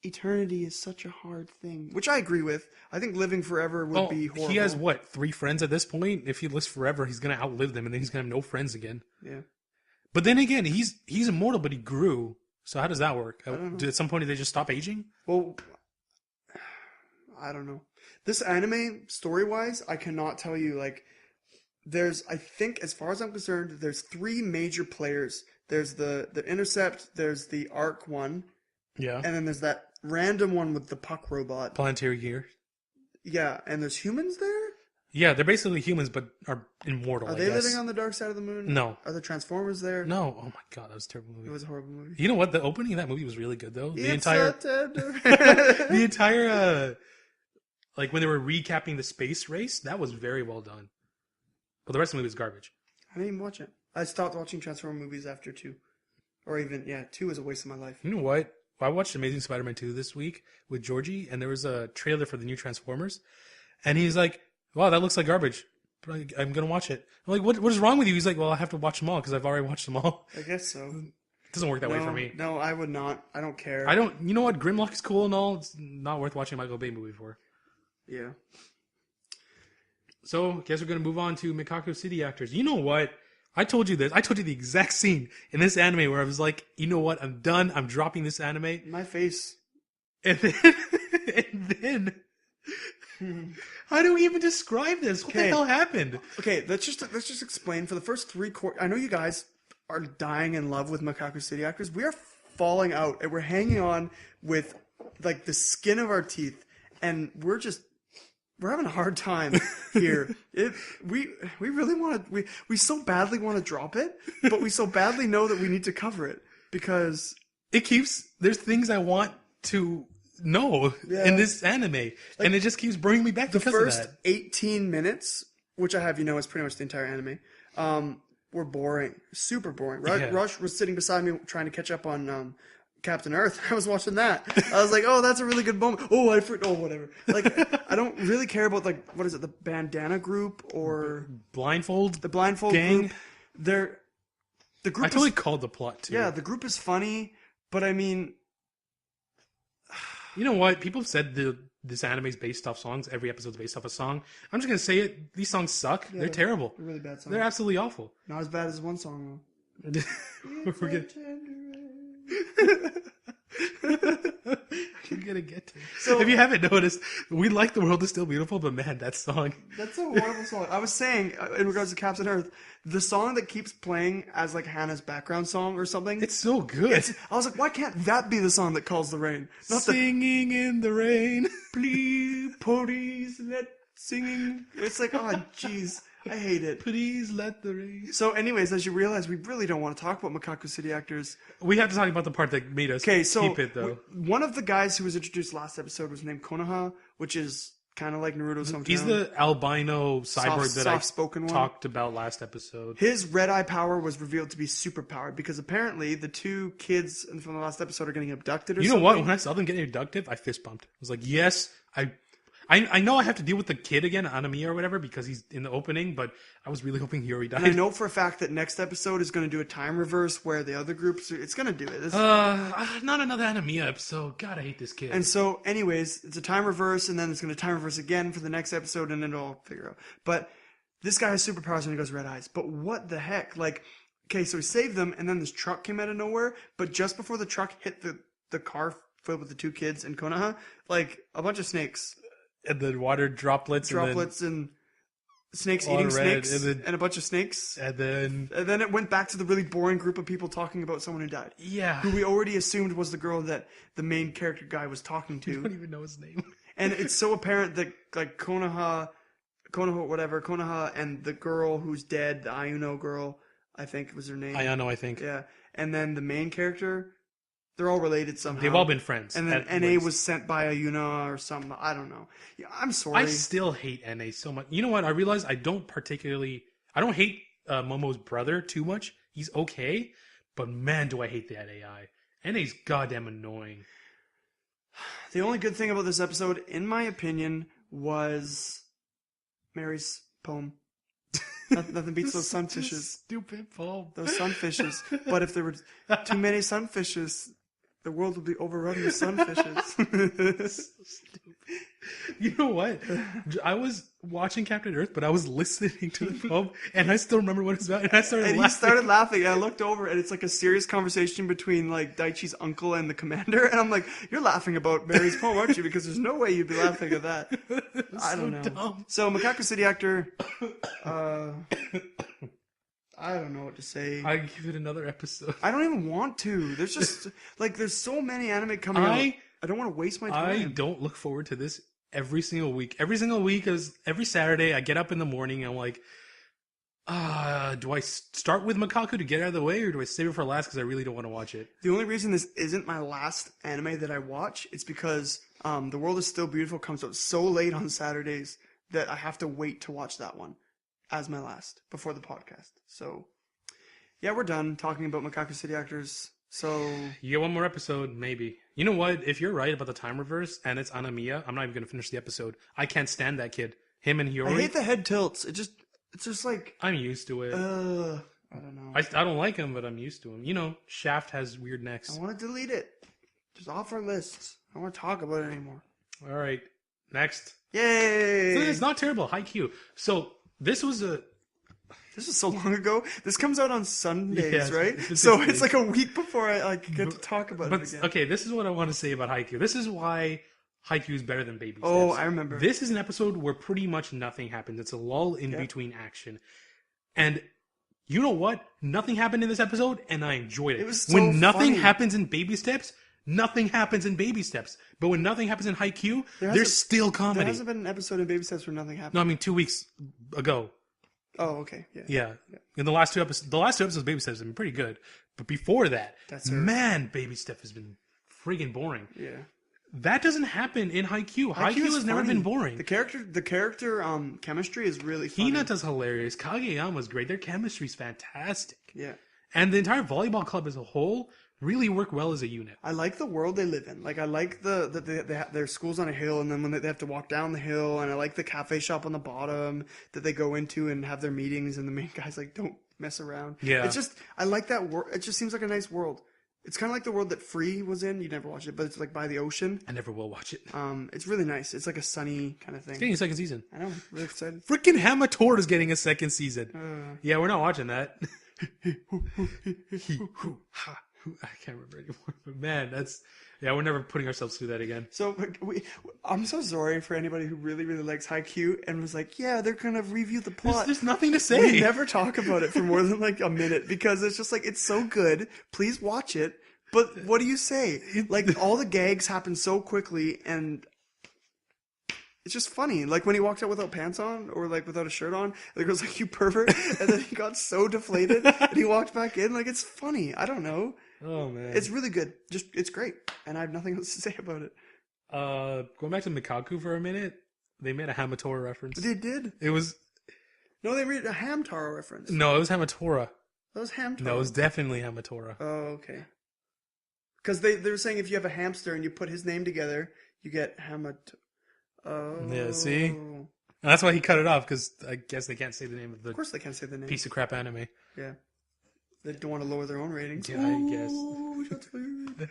eternity is such a hard thing, which I agree with. I think living forever would be horrible. he has what, 3 friends at this point? If he lives forever, he's gonna outlive them, and then he's gonna have no friends again. Yeah. But then again, he's immortal, but he grew. So how does that work? don't know. At some point, did they just stop aging? Well, I don't know. This anime, story-wise, I cannot tell you, like, I think, as far as I'm concerned, there's 3 major players. There's the Intercept, there's the Arc one, Yeah. and then there's that random one with the puck robot. Planetary gear. Yeah, and there's humans there? Yeah, they're basically humans, but are immortal. Are they living on the dark side of the moon? No. Are the Transformers there? No. Oh my god, that was a terrible movie. It was a horrible movie. You know what? The opening of that movie was really good, though. The It's entire, a tender- the entire, like when they were recapping the space race, that was very well done. But the rest of the movie was garbage. I didn't even watch it. I stopped watching Transformer movies after 2. Or even, 2 was a waste of my life. You know what? I watched Amazing Spider-Man 2 this week with Georgie, and there was a trailer for the new Transformers, and he's like, "Wow, that looks like garbage, but I'm gonna watch it." I'm like, "What is wrong with you?" He's like, "Well, I have to watch them all because I've already watched them all." I guess so. It doesn't work that way for me. No, I would not. I don't care. I don't. You know what? Grimlock is cool and all. It's not worth watching a Michael Bay movie for. Yeah. So, guess we're gonna move on to Mekaku City Actors. You know what? I told you this. I told you the exact scene in this anime where I was like, "You know what? I'm done. I'm dropping this anime." My face. And then, how do we even describe this? What the Okay. hell happened? Okay, let's just explain. For the first 3 quarters, I know you guys are dying in love with Mekaku City Actors. We are falling out, and we're hanging on with like the skin of our teeth, and we're having a hard time here. We really want to. We so badly want to drop it, but we so badly know that we need to cover it because There's things I want to know in this anime, and it just keeps bringing me back the because first of that. 18 minutes, which I have, is pretty much the entire anime, were boring, super boring. Yeah. Rush was sitting beside me trying to catch up on Captain Earth. I was watching that. I was like, oh, that's a really good moment. Oh, whatever. Like, I don't really care about, like, what is it, the Bandana Group or Blindfold. the Blindfold Gang? Group? The group I totally called the plot too. yeah, the group is funny, but I mean, You know what? People have said this anime is based off songs. Every episode's based off a song. I'm just gonna say it. These songs suck. They're terrible. They're really bad songs. They're absolutely awful. Not as bad as one song You're gonna get to it. So, if you haven't noticed, we like The World Is Still Beautiful, but man, that song. That's a horrible song. I was saying, in regards to Captain Earth, the song that keeps playing as like Hannah's background song or something. It's so good. I was like, why can't that be the song that calls the rain? Not Singing in the rain. Please let singing. It's like, oh, jeez. I hate it. Please let the rain. So anyways, as you realize, we really don't want to talk about Mekaku City Actors. We have to talk about the part that made us keep it, though. One of the guys who was introduced last episode was named Konoha, which is kind of like Naruto's hometown. He's the albino cyborg that I one. talked about last episode. His red eye power was revealed to be super powered because apparently the two kids from the last episode are getting abducted or something. You know what? When I saw them getting abducted, I fist bumped. I was like, yes, I know I have to deal with the kid again, Anami or whatever, because he's in the opening, but I was really hoping he already died. And I know for a fact that next episode is going to do a time reverse where the other groups, it's going to do it. Not another Anami episode. God, I hate this kid. And so, anyways, it's a time reverse, and then it's going to time reverse again for the next episode, and then it'll figure out. But this guy has superpowers when he goes red eyes. But what the heck? Like, okay, so he saved them, and then this truck came out of nowhere, but just before the truck hit the car filled with the two kids and Konoha, like, a bunch of snakes. And the water droplets and snakes eating snakes and a bunch of snakes. And then it went back to the really boring group of people talking about someone who died. Yeah. Who we already assumed was the girl that the main character guy was talking to. I don't even know his name. And it's so apparent that like Konoha and the girl who's dead, the Ayuno girl, I think was her name. Ayano, I think. Yeah. And then the main character, they're all related somehow. They've all been friends. And then NA was sent by Ayuna or something. I don't know. Yeah, I'm sorry. I still hate NA so much. You know what? I realize I don't hate Momo's brother too much. He's okay. But man, do I hate that AI. NA's goddamn annoying. The only good thing about this episode, in my opinion, was Mary's poem. Nothing beats those sunfishes. Stupid poem. Those sunfishes. But if there were too many sunfishes, the world would be overrun with sunfishes. So stupid. You know what? I was watching Captain Earth, but I was listening to the poem, and I still remember what it's about, and I started laughing. He started laughing, and I looked over, and it's like a serious conversation between like Daichi's uncle and the commander, and I'm like, you're laughing about Mary's poem, aren't you? Because there's no way you'd be laughing at that. I don't know. Dumb. So, Mekaku City Actor, I don't know what to say. I give it another episode. I don't even want to. There's just like there's so many anime coming out. I don't want to waste my time. I don't look forward to this every single week. Every single week is every Saturday. I get up in the morning. And I'm like, do I start with Mekaku to get out of the way, or do I save it for last because I really don't want to watch it? The only reason this isn't my last anime that I watch is because The World Is Still Beautiful comes out so late on Saturdays that I have to wait to watch that one as my last before the podcast. So, yeah, we're done talking about Mekaku City Actors. So you get one more episode, maybe. You know what? If you're right about the time reverse and it's Anamiya, I'm not even going to finish the episode. I can't stand that kid. Him and Hiyori. I hate the head tilts. It's just like I'm used to it. I don't know. I don't like him, but I'm used to him. You know, Shaft has weird necks. I want to delete it. Just off our lists. I don't want to talk about it anymore. All right, next. Yay! So it's not terrible. Haikyu. So this was so long ago. This comes out on Sundays, yes, right? So it's like a week before I get to talk about it again. Okay, this is what I want to say about Haikyu. This is why Haikyu is better than Baby Steps. Oh, I remember. This is an episode where pretty much nothing happens. It's a lull in between action. And you know what? Nothing happened in this episode, and I enjoyed it. It was so when nothing funny. happens in Baby Steps, nothing happens in Baby Steps. But when nothing happens in Haikyu, there's still comedy. There hasn't been an episode in Baby Steps where nothing happened. No, I mean 2 weeks ago. Oh, okay. Yeah. In the last two episodes of Baby Steps have been pretty good. But before that, man, Baby Steps has been friggin' boring. Yeah. That doesn't happen in Haikyu. Haikyu has never been boring. The character chemistry is really funny. Hinata's hilarious. Kageyama's great. Their chemistry's fantastic. Yeah. And the entire volleyball club as a whole really work well as a unit. I like the world they live in. Like, I like their school's on a hill, and then when they have to walk down the hill, and I like the cafe shop on the bottom that they go into and have their meetings, and the main guy's like, don't mess around. Yeah. It's just, I like that world. It just seems like a nice world. It's kind of like the world that Free was in. You never watched it, but it's like by the ocean. I never will watch it. It's really nice. It's like a sunny kind of thing. It's getting a second season. I know. I'm really excited. Freaking Hamatora is getting a second season. Yeah, we're not watching that. I can't remember anymore. But man, we're never putting ourselves through that again. So I'm so sorry for anybody who really, really likes Haikyu and was like, yeah, they're going to review the plot. There's nothing to say. We never talk about it for more than like a minute because it's just like, it's so good. Please watch it. But what do you say? Like, all the gags happen so quickly, and it's just funny. Like, when he walked out without pants on, or like without a shirt on, and the girl's like, you pervert, and then he got so deflated, and he walked back in. Like, it's funny. I don't know. Oh, man. It's really good. It's great. And I have nothing else to say about it. Going back to Mekaku for a minute, they made a Hamatora reference. They did. It was... No, they made a Hamtaro reference. No, it was Hamatora. That was Hamtaro. No, it was definitely Hamatora. Oh, okay. Because they were saying if you have a hamster and you put his name together, you get Oh. Yeah, see? And that's why he cut it off, because I guess they can't say the name of the Of course they can't say the name. piece of crap anime. Yeah. They don't want to lower their own ratings. Yeah, I guess. Shots fired.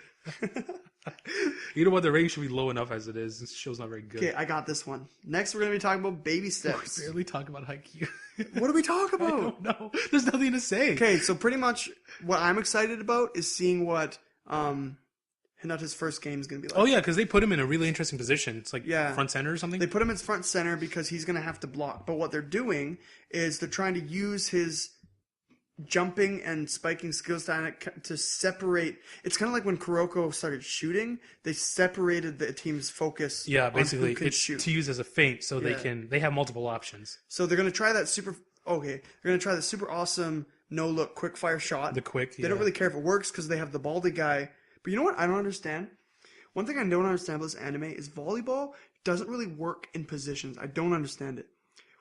You know what? The rating should be low enough as it is. This show's not very good. Okay, I got this one. Next, we're going to be talking about baby steps. We barely talk about Haikyu. What do we talk I about? don't know. There's nothing to say. Okay, so pretty much what I'm excited about is seeing what Hinata's first game is going to be like. Oh, yeah, because they put him in a really interesting position. It's like Yeah. front center or something. They put him in front center because he's going to have to block. But what they're doing is they're trying to use his jumping and spiking skills to separate. It's kind of like when Kuroko started shooting, they separated the team's focus. Yeah, on basically, who can it's shoot. to use as a feint, so Yeah. they have multiple options. So they're going to try that super awesome no-look quick-fire shot. The quick, They don't really care if it works because they have the baldy guy. But you know what I don't understand? One thing I don't understand about this anime is volleyball doesn't really work in positions. I don't understand it.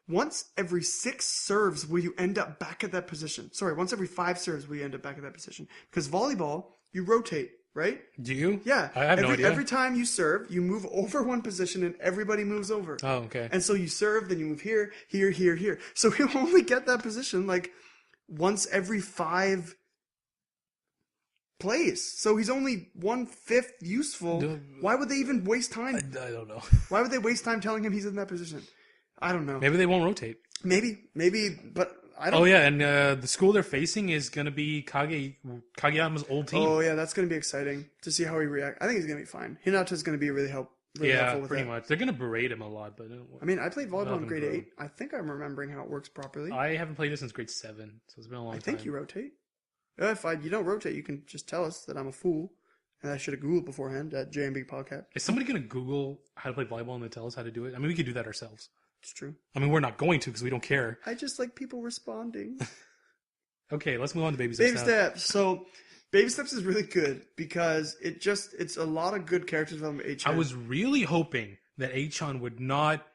Once every 6 serves will you end up back at that position. Sorry, once every 5 serves will you end up back at that position. Because volleyball, you rotate, right? Do you? Yeah. I have no idea. Every time you serve, you move over one position and everybody moves over. Oh, okay. And so you serve, then you move here, here, here, here. So you only get that position like once every 5 plays. So he's only 1/5 useful. Why would they even waste time? I don't know. Why would they waste time telling him he's in that position? I don't know. Maybe they won't rotate. Maybe, but I don't. Oh, yeah, and the school they're facing is going to be Kageyama's old team. Oh, yeah, that's going to be exciting to see how he reacts. I think he's going to be fine. Hinata's going to be really helpful with pretty that. much. They're going to berate him a lot, but I mean, I played volleyball in grade Nothing 8. I think I'm remembering how it works properly. I haven't played it since grade 7, so it's been a long time. I think you rotate. If you don't rotate, you can just tell us that I'm a fool, and I should have Googled beforehand at JMB Podcast. Is somebody going to Google how to play volleyball and then tell us how to do it? I mean, we could do that ourselves. It's true. I mean, we're not going to because we don't care. I just like people responding. Okay, let's move on to Baby Steps. Baby Steps. So, Baby Steps is really good because it's a lot of good character development. H-chan. I was really hoping that Achan would not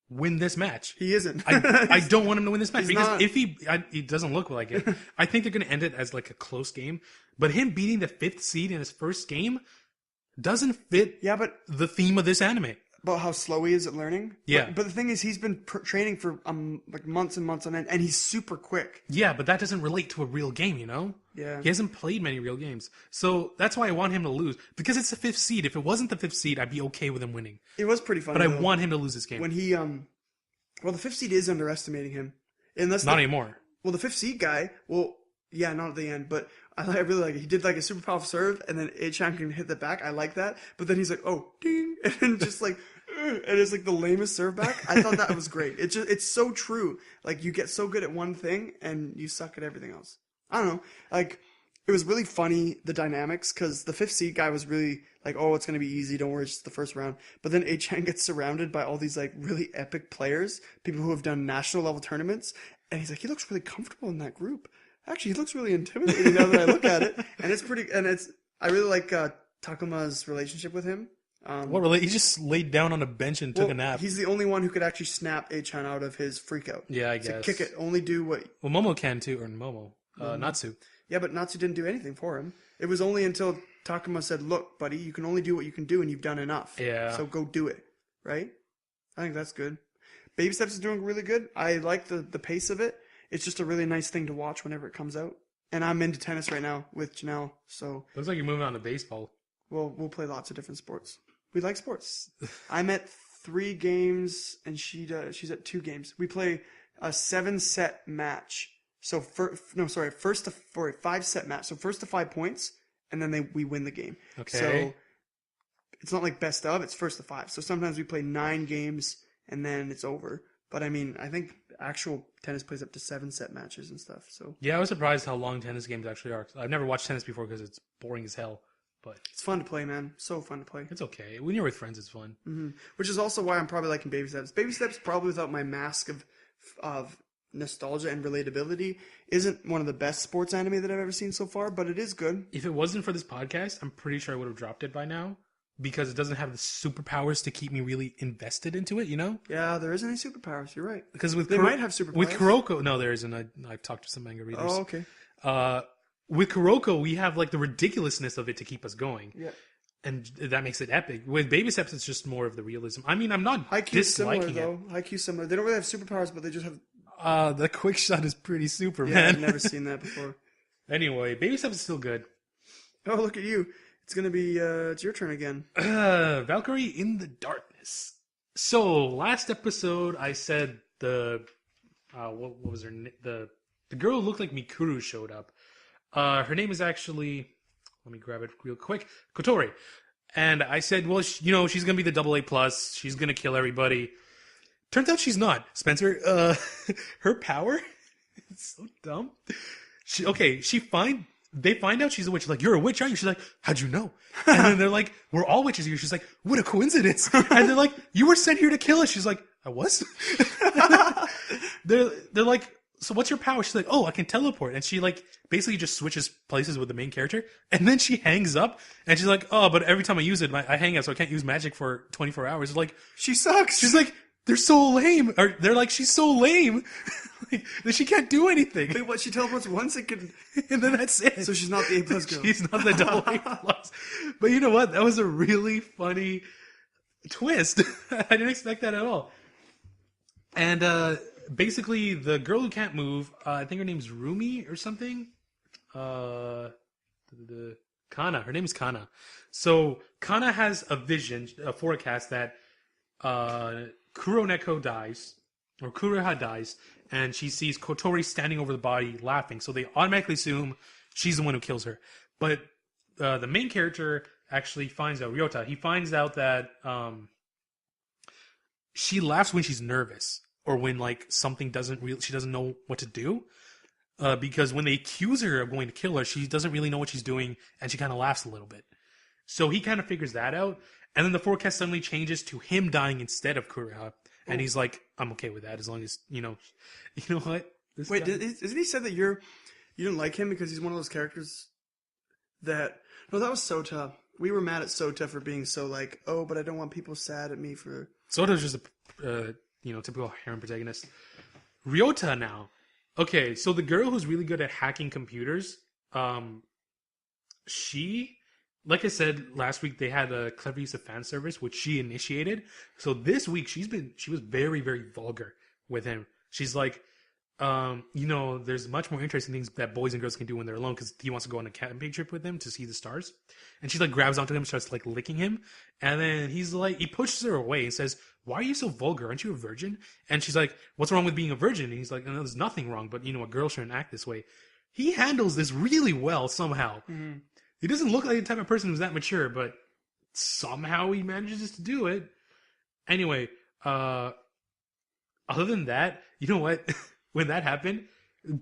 win this match. He isn't. I don't want him to win this match because not. if he doesn't look like it, I think they're going to end it as like a close game. But him beating the 5th seed in his first game doesn't fit Yeah, but the theme of this anime. about how slow he is at learning. Yeah. But the thing is, he's been training for like months and months on end, and he's super quick. Yeah, but that doesn't relate to a real game, you know? Yeah. He hasn't played many real games. So that's why I want him to lose. Because it's the 5th seed. If it wasn't the 5th seed, I'd be okay with him winning. It was pretty fun. But I want him to lose this game. when he well, the 5th seed is underestimating him. Unless Not anymore. Well, the 5th seed guy, well, yeah, not at the end, but I really like it. He did like a super powerful serve, and then Achan can hit the back. I like that. But then he's like, oh, ding, and then just like, and it's like the lamest serve back. I thought that was great. It's so true. Like, you get so good at one thing, and you suck at everything else. I don't know. Like, it was really funny, the dynamics, because the 5th seed guy was really like, oh, it's going to be easy. Don't worry, it's just the first round. But then Achan gets surrounded by all these like really epic players, people who have done national level tournaments. And he's like, he looks really comfortable in that group. Actually, he looks really intimidating now that I look at it. And I really like Takuma's relationship with him. He just laid down on a bench and took a nap. He's the only one who could actually snap Achan out of his freak out. Yeah, I He's guess. like, kick it. Only do what... Well, Momo can too, or Momo. Natsu. Yeah, but Natsu didn't do anything for him. It was only until Takuma said, look, buddy, you can only do what you can do, and you've done enough. Yeah. So go do it. Right? I think that's good. Baby Steps is doing really good. I like the pace of it. It's just a really nice thing to watch whenever it comes out. And I'm into tennis right now with Janelle. So Looks like you're moving on to baseball. we'll play lots of different sports. We like sports. I'm at 3 games and she's at 2 games. We play a 7-set match. So 5-set match. So first to 5 points, and then we win the game. Okay. So it's not like best of, it's first to 5. So sometimes we play 9 games and then it's over. But I mean, I think actual tennis plays up to 7-set matches and stuff. So Yeah, I was surprised how long tennis games actually are. I've never watched tennis before because it's boring as hell. But it's fun to play, man. So fun to play. it's okay. When you're with friends, it's fun. Mm-hmm. Which is also why I'm probably liking Baby Steps. Baby Steps, probably without my mask of nostalgia and relatability, isn't one of the best sports anime that I've ever seen so far, but it is good. If it wasn't for this podcast, I'm pretty sure I would have dropped it by now. Because it doesn't have the superpowers to keep me really invested into it, you know? Yeah, there isn't any superpowers. You're right. Because with they might have superpowers. With Kuroko, no, there isn't. I've talked to some manga readers. Oh, okay. With Kuroko, we have like the ridiculousness of it to keep us going. Yeah. And that makes it epic. With Baby Steps, it's just more of the realism. I mean, I'm not Haikyu's similar, disliking though. Haikyu's similar. They don't really have superpowers, but they just have... The quick shot is pretty super, Yeah, man. I've never seen that before. Anyway, Baby Steps is still good. Oh, look at you. It's going to be... it's your turn again. Valkyrie in the Darkness. So, last episode, I said what was her name? The girl who looked like Mikuru showed up. Her name is actually... Let me grab it real quick. Kotori. And I said, well, she's going to be the AA+. She's going to kill everybody. Turns out she's not. Spencer, her power is so dumb. They find out she's a witch. Like, you're a witch, aren't you? She's like, how'd you know? And then they're like, we're all witches here. She's like, what a coincidence. And they're like, you were sent here to kill us. She's like, I was? They're like, so what's your power? She's like, oh, I can teleport. And she like basically just switches places with the main character. And then she hangs up and she's like, oh, but every time I use it, I hang up, so I can't use magic for 24 hours. Like, she sucks. She's like, they're so lame. Or they're like, she's so lame. Like, that she can't do anything. Wait, what? She teleports once it can... And then that's it. So she's not the A+ girl. She's not the AA+. But you know what? That was a really funny twist. I didn't expect that at all. And basically, the girl who can't move, I think her name's Rumi or something. Kana. Her name is Kana. So Kana has a vision, a forecast that Kuroneko dies, or Kuroha dies, and she sees Kotori standing over the body laughing. So they automatically assume she's the one who kills her. But the main character actually finds out, Ryota, he finds out that she laughs when she's nervous or when like something she doesn't know what to do. Because when they accuse her of going to kill her, she doesn't really know what she's doing, and she kind of laughs a little bit. So he kind of figures that out, and then the forecast suddenly changes to him dying instead of Kuroha, and he's like, "I'm okay with that as long as you know what." Wait, isn't he said that you didn't like him because he's one of those characters that? No, that was Sota. We were mad at Sota for being so like, oh, but I don't want people sad at me for. Sota's just a typical harem protagonist. Ryota now. Okay, so the girl who's really good at hacking computers, she, like I said last week, they had a clever use of fan service, which she initiated. So this week she was very, very vulgar with him. She's like, there's much more interesting things that boys and girls can do when they're alone, because he wants to go on a camping trip with them to see the stars. And she like grabs onto him and starts like licking him. And then he's like, he pushes her away and says, why are you so vulgar? Aren't you a virgin? And she's like, what's wrong with being a virgin? And he's like, no, there's nothing wrong, but a girl shouldn't act this way. He handles this really well somehow. Mm-hmm. He doesn't look like the type of person who's that mature, but somehow he manages to do it. Anyway, other than that, you know what? When that happened,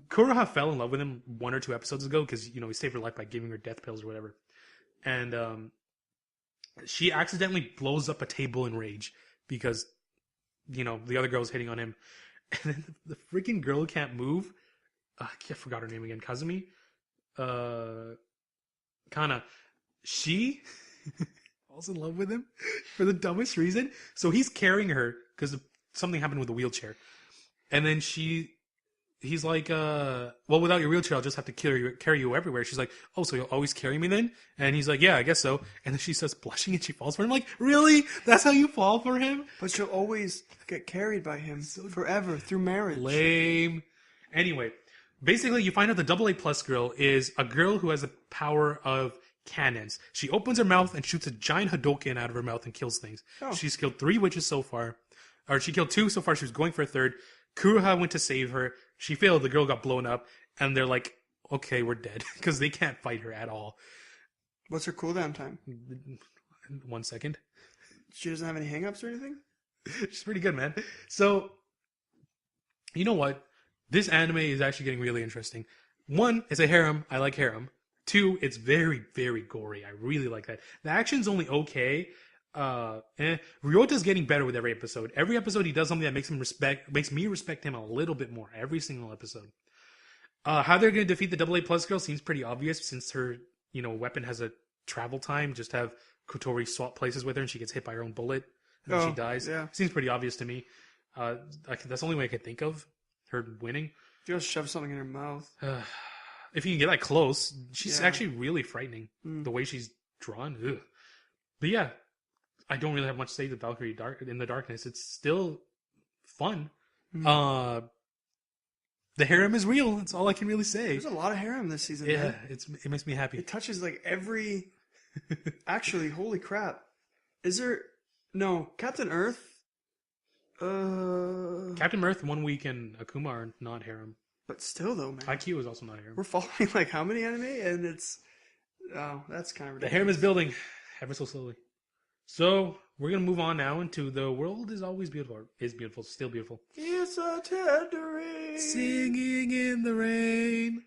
Kuroha fell in love with him 1 or 2 episodes ago because, he saved her life by giving her death pills or whatever. And she accidentally blows up a table in rage because, the other girl's hitting on him. And then the freaking girl who can't move, I forgot her name again, Kazumi? Kana. She falls in love with him for the dumbest reason. So he's carrying her because something happened with the wheelchair. And then he's like, well, without your wheelchair, I'll just have to carry you everywhere. She's like, oh, so you'll always carry me then? And he's like, yeah, I guess so. And then she starts blushing and she falls for him. Like, really? That's how you fall for him? But she'll always get carried by him forever through marriage. Lame. Anyway, basically, you find out the AA plus girl is a girl who has the power of cannons. She opens her mouth and shoots a giant Hadoken out of her mouth and kills things. Oh. She's killed 3 witches so far. Or she killed 2 so far. She was going for a 3rd. Kuroha went to save her. She failed. The girl got blown up. And they're like, okay, we're dead. Because they can't fight her at all. What's her cooldown time? 1 second. She doesn't have any hangups or anything? She's pretty good, man. So, you know what? This anime is actually getting really interesting. 1, it's a harem. I like harem. 2, it's very, very gory. I really like that. The action's only okay. Ryota's getting better with every episode. Every episode he does something that makes me respect him a little bit more. Every single episode. How they're going to defeat the AA plus girl seems pretty obvious since her, weapon has a travel time. Just have Kotori swap places with her and she gets hit by her own bullet and then she dies. Yeah. Seems pretty obvious to me. That's the only way I could think of her winning. If you shove something in her mouth. If you can get that close, she's actually really frightening. The way she's drawn. Ugh. But yeah, I don't really have much to say to Valkyrie in the Darkness. It's still fun. The harem is real. That's all I can really say. There's a lot of harem this season. Yeah, man. it makes me happy. It touches like every... Actually, holy crap. Is there... No, Captain Earth? Captain Earth, 1 week, and Akuma are not harem. But still, though, man. Haikyu is also not harem. We're following like how many anime? And it's... Oh, that's kind of ridiculous. The harem is building ever so slowly. So, we're going to move on now into The World is Always Beautiful. Or is beautiful. Still beautiful. It's a tender rain. Singing in the rain.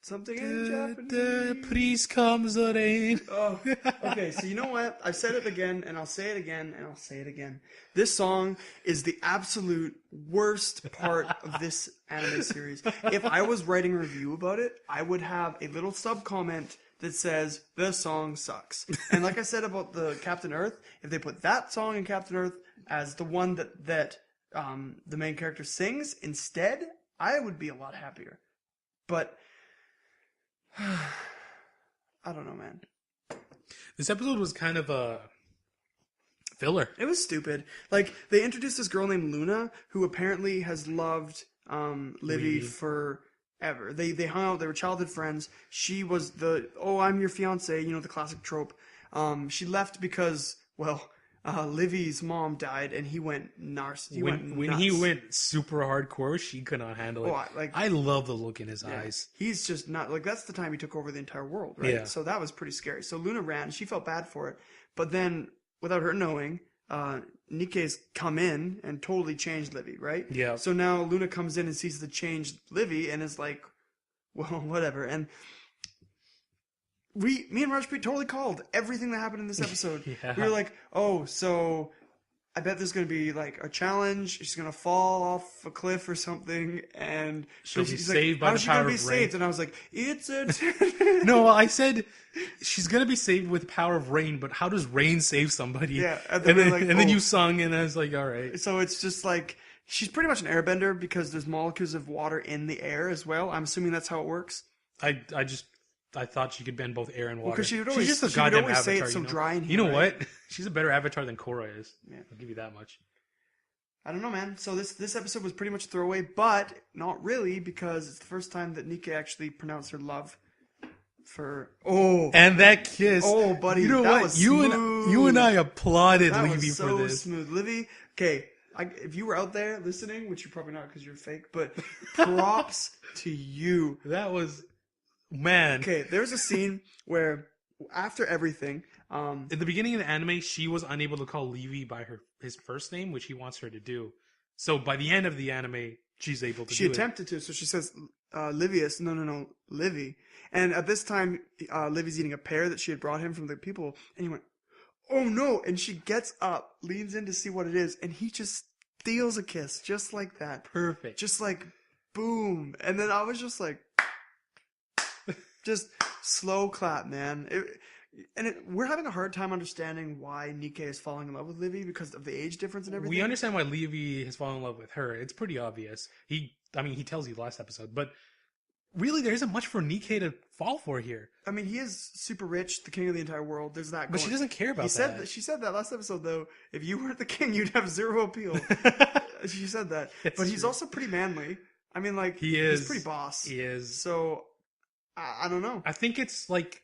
Something in Japanese. Please comes the rain. Oh, okay. So you know what? I've said it again, and I'll say it again, and I'll say it again. This song is the absolute worst part of this anime series. If I was writing a review about it, I would have a little sub-comment that says, the song sucks. And like I said about the Captain Earth, if they put that song in Captain Earth as the one that the main character sings instead, I would be a lot happier. But... I don't know, man. This episode was kind of a filler. It was stupid. Like, they introduced this girl named Luna, who apparently has loved Livy forever. They hung out, they were childhood friends. She was I'm your fiance, the classic trope. She left because, Livy's mom died, and he went nuts. When he went super hardcore, she could not handle it. I love the look in his eyes. He's just not that's the time he took over the entire world, right? Yeah. So that was pretty scary. So Luna ran. She felt bad for it, but then without her knowing, Nikke's come in and totally changed Livy, right? Yeah. So now Luna comes in and sees the changed Livy and is like, well, whatever. And me and Rajpreet totally called everything that happened in this episode. Yeah. We were like, oh, so I bet there's going to be like a challenge. She's going to fall off a cliff or something. And she'll be saved by the power of rain. How's she going to be saved? And I was like, it's a... No, I said she's going to be saved with the power of rain, but how does rain save somebody? Yeah. And then you sung and I was like, all right. So it's just like, she's pretty much an airbender because there's molecules of water in the air as well. I'm assuming that's how it works. I thought she could bend both air and water. Because she's just a goddamn avatar. Say it's so dry in here. You know what? She's a better avatar than Korra is. Yeah. I'll give you that much. I don't know, man. So this episode was pretty much a throwaway, but not really because it's the first time that Nikke actually pronounced her love for... Oh. And that kiss. Oh, buddy. You know that what? Was smooth. You and I applauded that Livy was for so this. Smooth. Livy, okay. If you were out there listening, which you're probably not because you're fake, but props to you. That was... Man. Okay, there's a scene where after everything... at the beginning of the anime, she was unable to call Livy by his first name, which he wants her to do. So by the end of the anime, she's able to do it. She attempted to, so she says, Livius, no, Livy. And at this time, Livy's eating a pear that she had brought him from the people, and he went, oh no! And she gets up, leans in to see what it is, and he just steals a kiss, just like that. Perfect. Just like, boom. And then I was just like... Just slow clap, man. We're having a hard time understanding why Nikke is falling in love with Livy because of the age difference and everything. We understand why Livy has fallen in love with her. It's pretty obvious. He tells you last episode, but really there isn't much for Nikke to fall for here. I mean, he is super rich, the king of the entire world. There's that. But she doesn't care about that. She said that last episode, though. If you weren't the king, you'd have zero appeal. She said that. But he's also pretty manly. I mean, like, He's pretty boss. He is. So, I don't know. I think it's like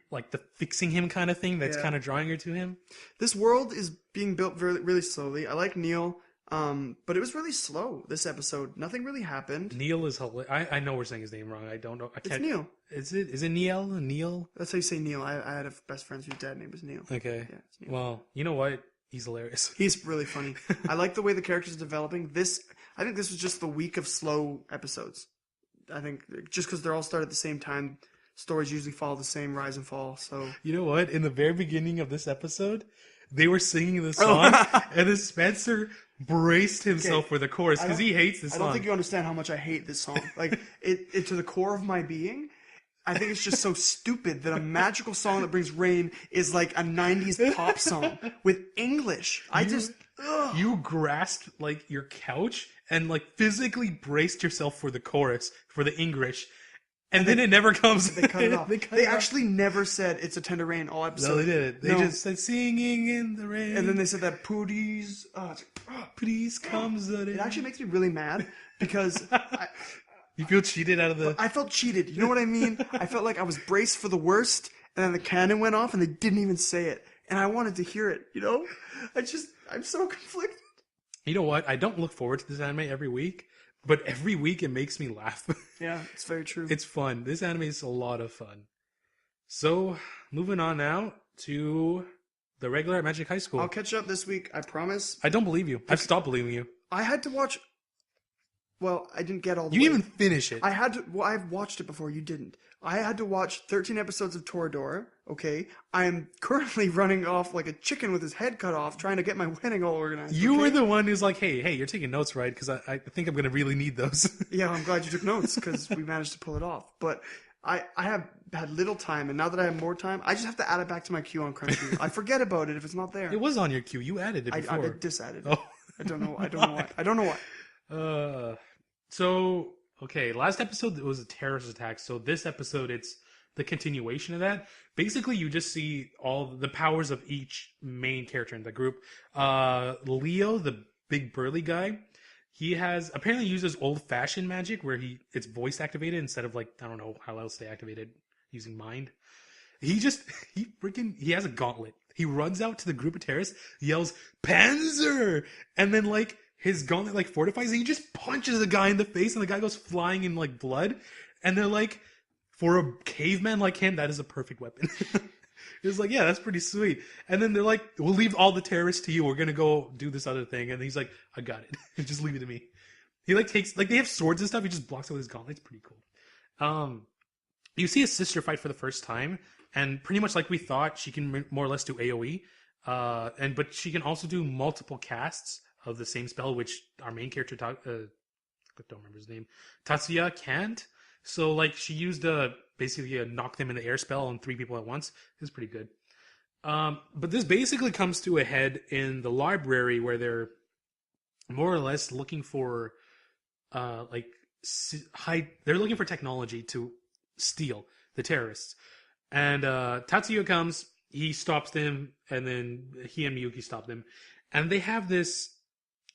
the fixing him kind of thing that's Yeah. kind of drawing her to him. This world is being built really slowly. I like Neil, but it was really slow this episode. Nothing really happened. Neil is hilarious. I know we're saying his name wrong. I don't know. I can't. It's Neil. Is it Neil? Neil? That's how you say Neil. I had a best friend whose dad name was Neil. Okay. Yeah, it's Neil. Well, you know what? He's hilarious. He's really funny. I like the way the characters are developing. I think this was just the week of slow episodes. I think just because they're all started at the same time, stories usually follow the same rise and fall. So You know what? In the very beginning of this episode, they were singing the song, and then Spencer braced himself for the chorus because he hates this song. I don't think you understand how much I hate this song. Like it to the core of my being. I think it's just so stupid that a magical song that brings rain is like a 90s pop song with English. You grasped like your couch and like physically braced yourself for the chorus, for the English, and then it never comes. They cut it off. They actually never said it's a tender rain all episode. No, they didn't. They just said singing in the rain. And then they said that please, please comes the rain. It actually makes me really mad because you feel cheated out of the... I felt cheated. You know what I mean? I felt like I was braced for the worst, and then the cannon went off, and they didn't even say it. And I wanted to hear it, you know? I'm so conflicted. You know what? I don't look forward to this anime every week, but every week it makes me laugh. Yeah, it's very true. It's fun. This anime is a lot of fun. So, moving on now to the regular at Magic High School. I'll catch up this week, I promise. I don't believe you. I've stopped believing you. I had to watch... Well, I didn't get all the You way. didn't even finish it. I've watched it before, you didn't. I had to watch 13 episodes of Toradora, okay? I am currently running off like a chicken with his head cut off, trying to get my wedding all organized. You okay? were the one who's like, hey, you're taking notes, right? Because I think I'm going to really need those. Yeah, I'm glad you took notes, because we managed to pull it off. But I have had little time, and now that I have more time, I just have to add it back to my queue on Crunchyroll. I forget about it if it's not there. It was on your queue. You added it before. I disadded it. Oh. I don't know why. I don't know why. So, okay, last episode was a terrorist attack. So this episode, it's the continuation of that. Basically, you just see all the powers of each main character in the group. Leo, the big burly guy, he has apparently uses old-fashioned magic where it's voice activated instead of like, I don't know how else they activated using mind. He has a gauntlet. He runs out to the group of terrorists, yells, "Panzer!" And then like, his gauntlet like fortifies and he just punches the guy in the face and the guy goes flying in like blood. And they're like, for a caveman like him, that is a perfect weapon. It's like, yeah, that's pretty sweet. And then they're like, we'll leave all the terrorists to you. We're going to go do this other thing. And he's like, I got it. Just leave it to me. He like takes, like they have swords and stuff. He just blocks it with his gauntlet. It's pretty cool. You see his sister fight for the first time. And pretty much like we thought, she can more or less do AoE. But she can also do multiple casts of the same spell, which our main character, I don't remember his name, Tatsuya can't. So, like, she used basically a knock them in the air spell on 3 people at once. It's pretty good. But this basically comes to a head in the library where they're more or less looking for, they're looking for technology to steal the terrorists. And Tatsuya comes, he stops them, and then he and Miyuki stop them. And they have this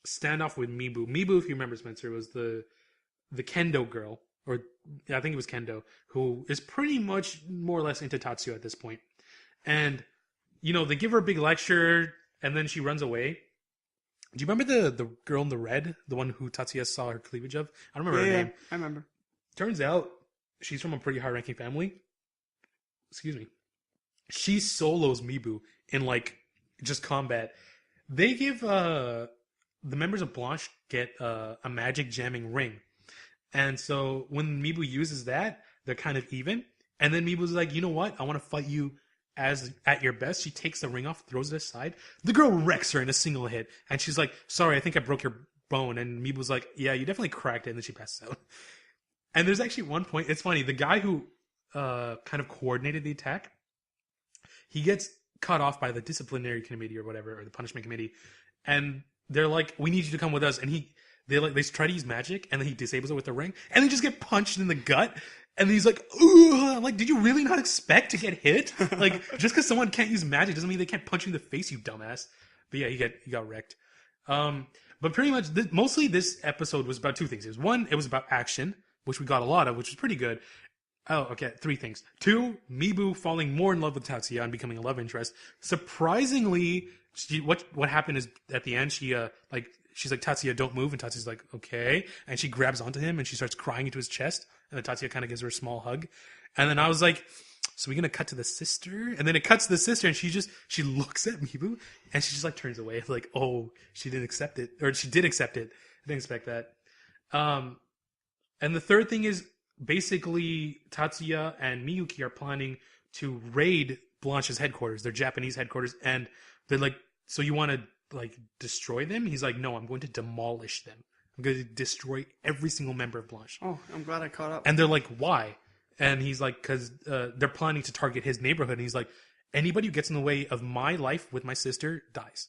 standoff with Mibu. Mibu, if you remember, Spencer, was the kendo girl, or I think it was kendo, who is pretty much more or less into Tatsuya at this point. And, you know, they give her a big lecture, and then she runs away. Do you remember the girl in the red? The one who Tatsuya saw her cleavage of? I don't remember her name. I remember. Turns out, she's from a pretty high-ranking family. Excuse me. She solos Mibu in, like, just combat. They give, the members of Blanche get a magic jamming ring. And so when Mibu uses that, they're kind of even. And then Mibu's like, you know what? I want to fight you at your best. She takes the ring off, throws it aside. The girl wrecks her in a single hit. And she's like, sorry, I think I broke your bone. And Mibu's like, yeah, you definitely cracked it. And then she passes out. And there's actually one point, it's funny, the guy who kind of coordinated the attack, he gets cut off by the disciplinary committee or whatever, or the punishment committee. And they're like, we need you to come with us. And they try to use magic, and then he disables it with the ring, and they just get punched in the gut. And he's like, ooh, I'm like, did you really not expect to get hit? Like, just because someone can't use magic doesn't mean they can't punch you in the face, you dumbass. But yeah, he got wrecked. But pretty much, mostly this episode was about two things. It was about action, which we got a lot of, which was pretty good. Oh, okay. Three things. Two, Mibu falling more in love with Tatsuya and becoming a love interest. Surprisingly, what happened is at the end, she's like, Tatsuya, don't move. And Tatsuya's like, okay. And she grabs onto him and she starts crying into his chest. And then Tatsuya kind of gives her a small hug. And then I was like, so we're going to cut to the sister? And then it cuts to the sister and she looks at Mibu and she just like turns away. Like, oh, she didn't accept it. Or she did accept it. I didn't expect that. And the third thing is basically Tatsuya and Miyuki are planning to raid Blanche's headquarters, their Japanese headquarters. And they're like, so you want to like destroy them? He's like, no, I'm going to demolish them. I'm going to destroy every single member of Blanche. Oh, I'm glad I caught up. And they're like, why? And he's like, because they're planning to target his neighborhood. And he's like, anybody who gets in the way of my life with my sister dies.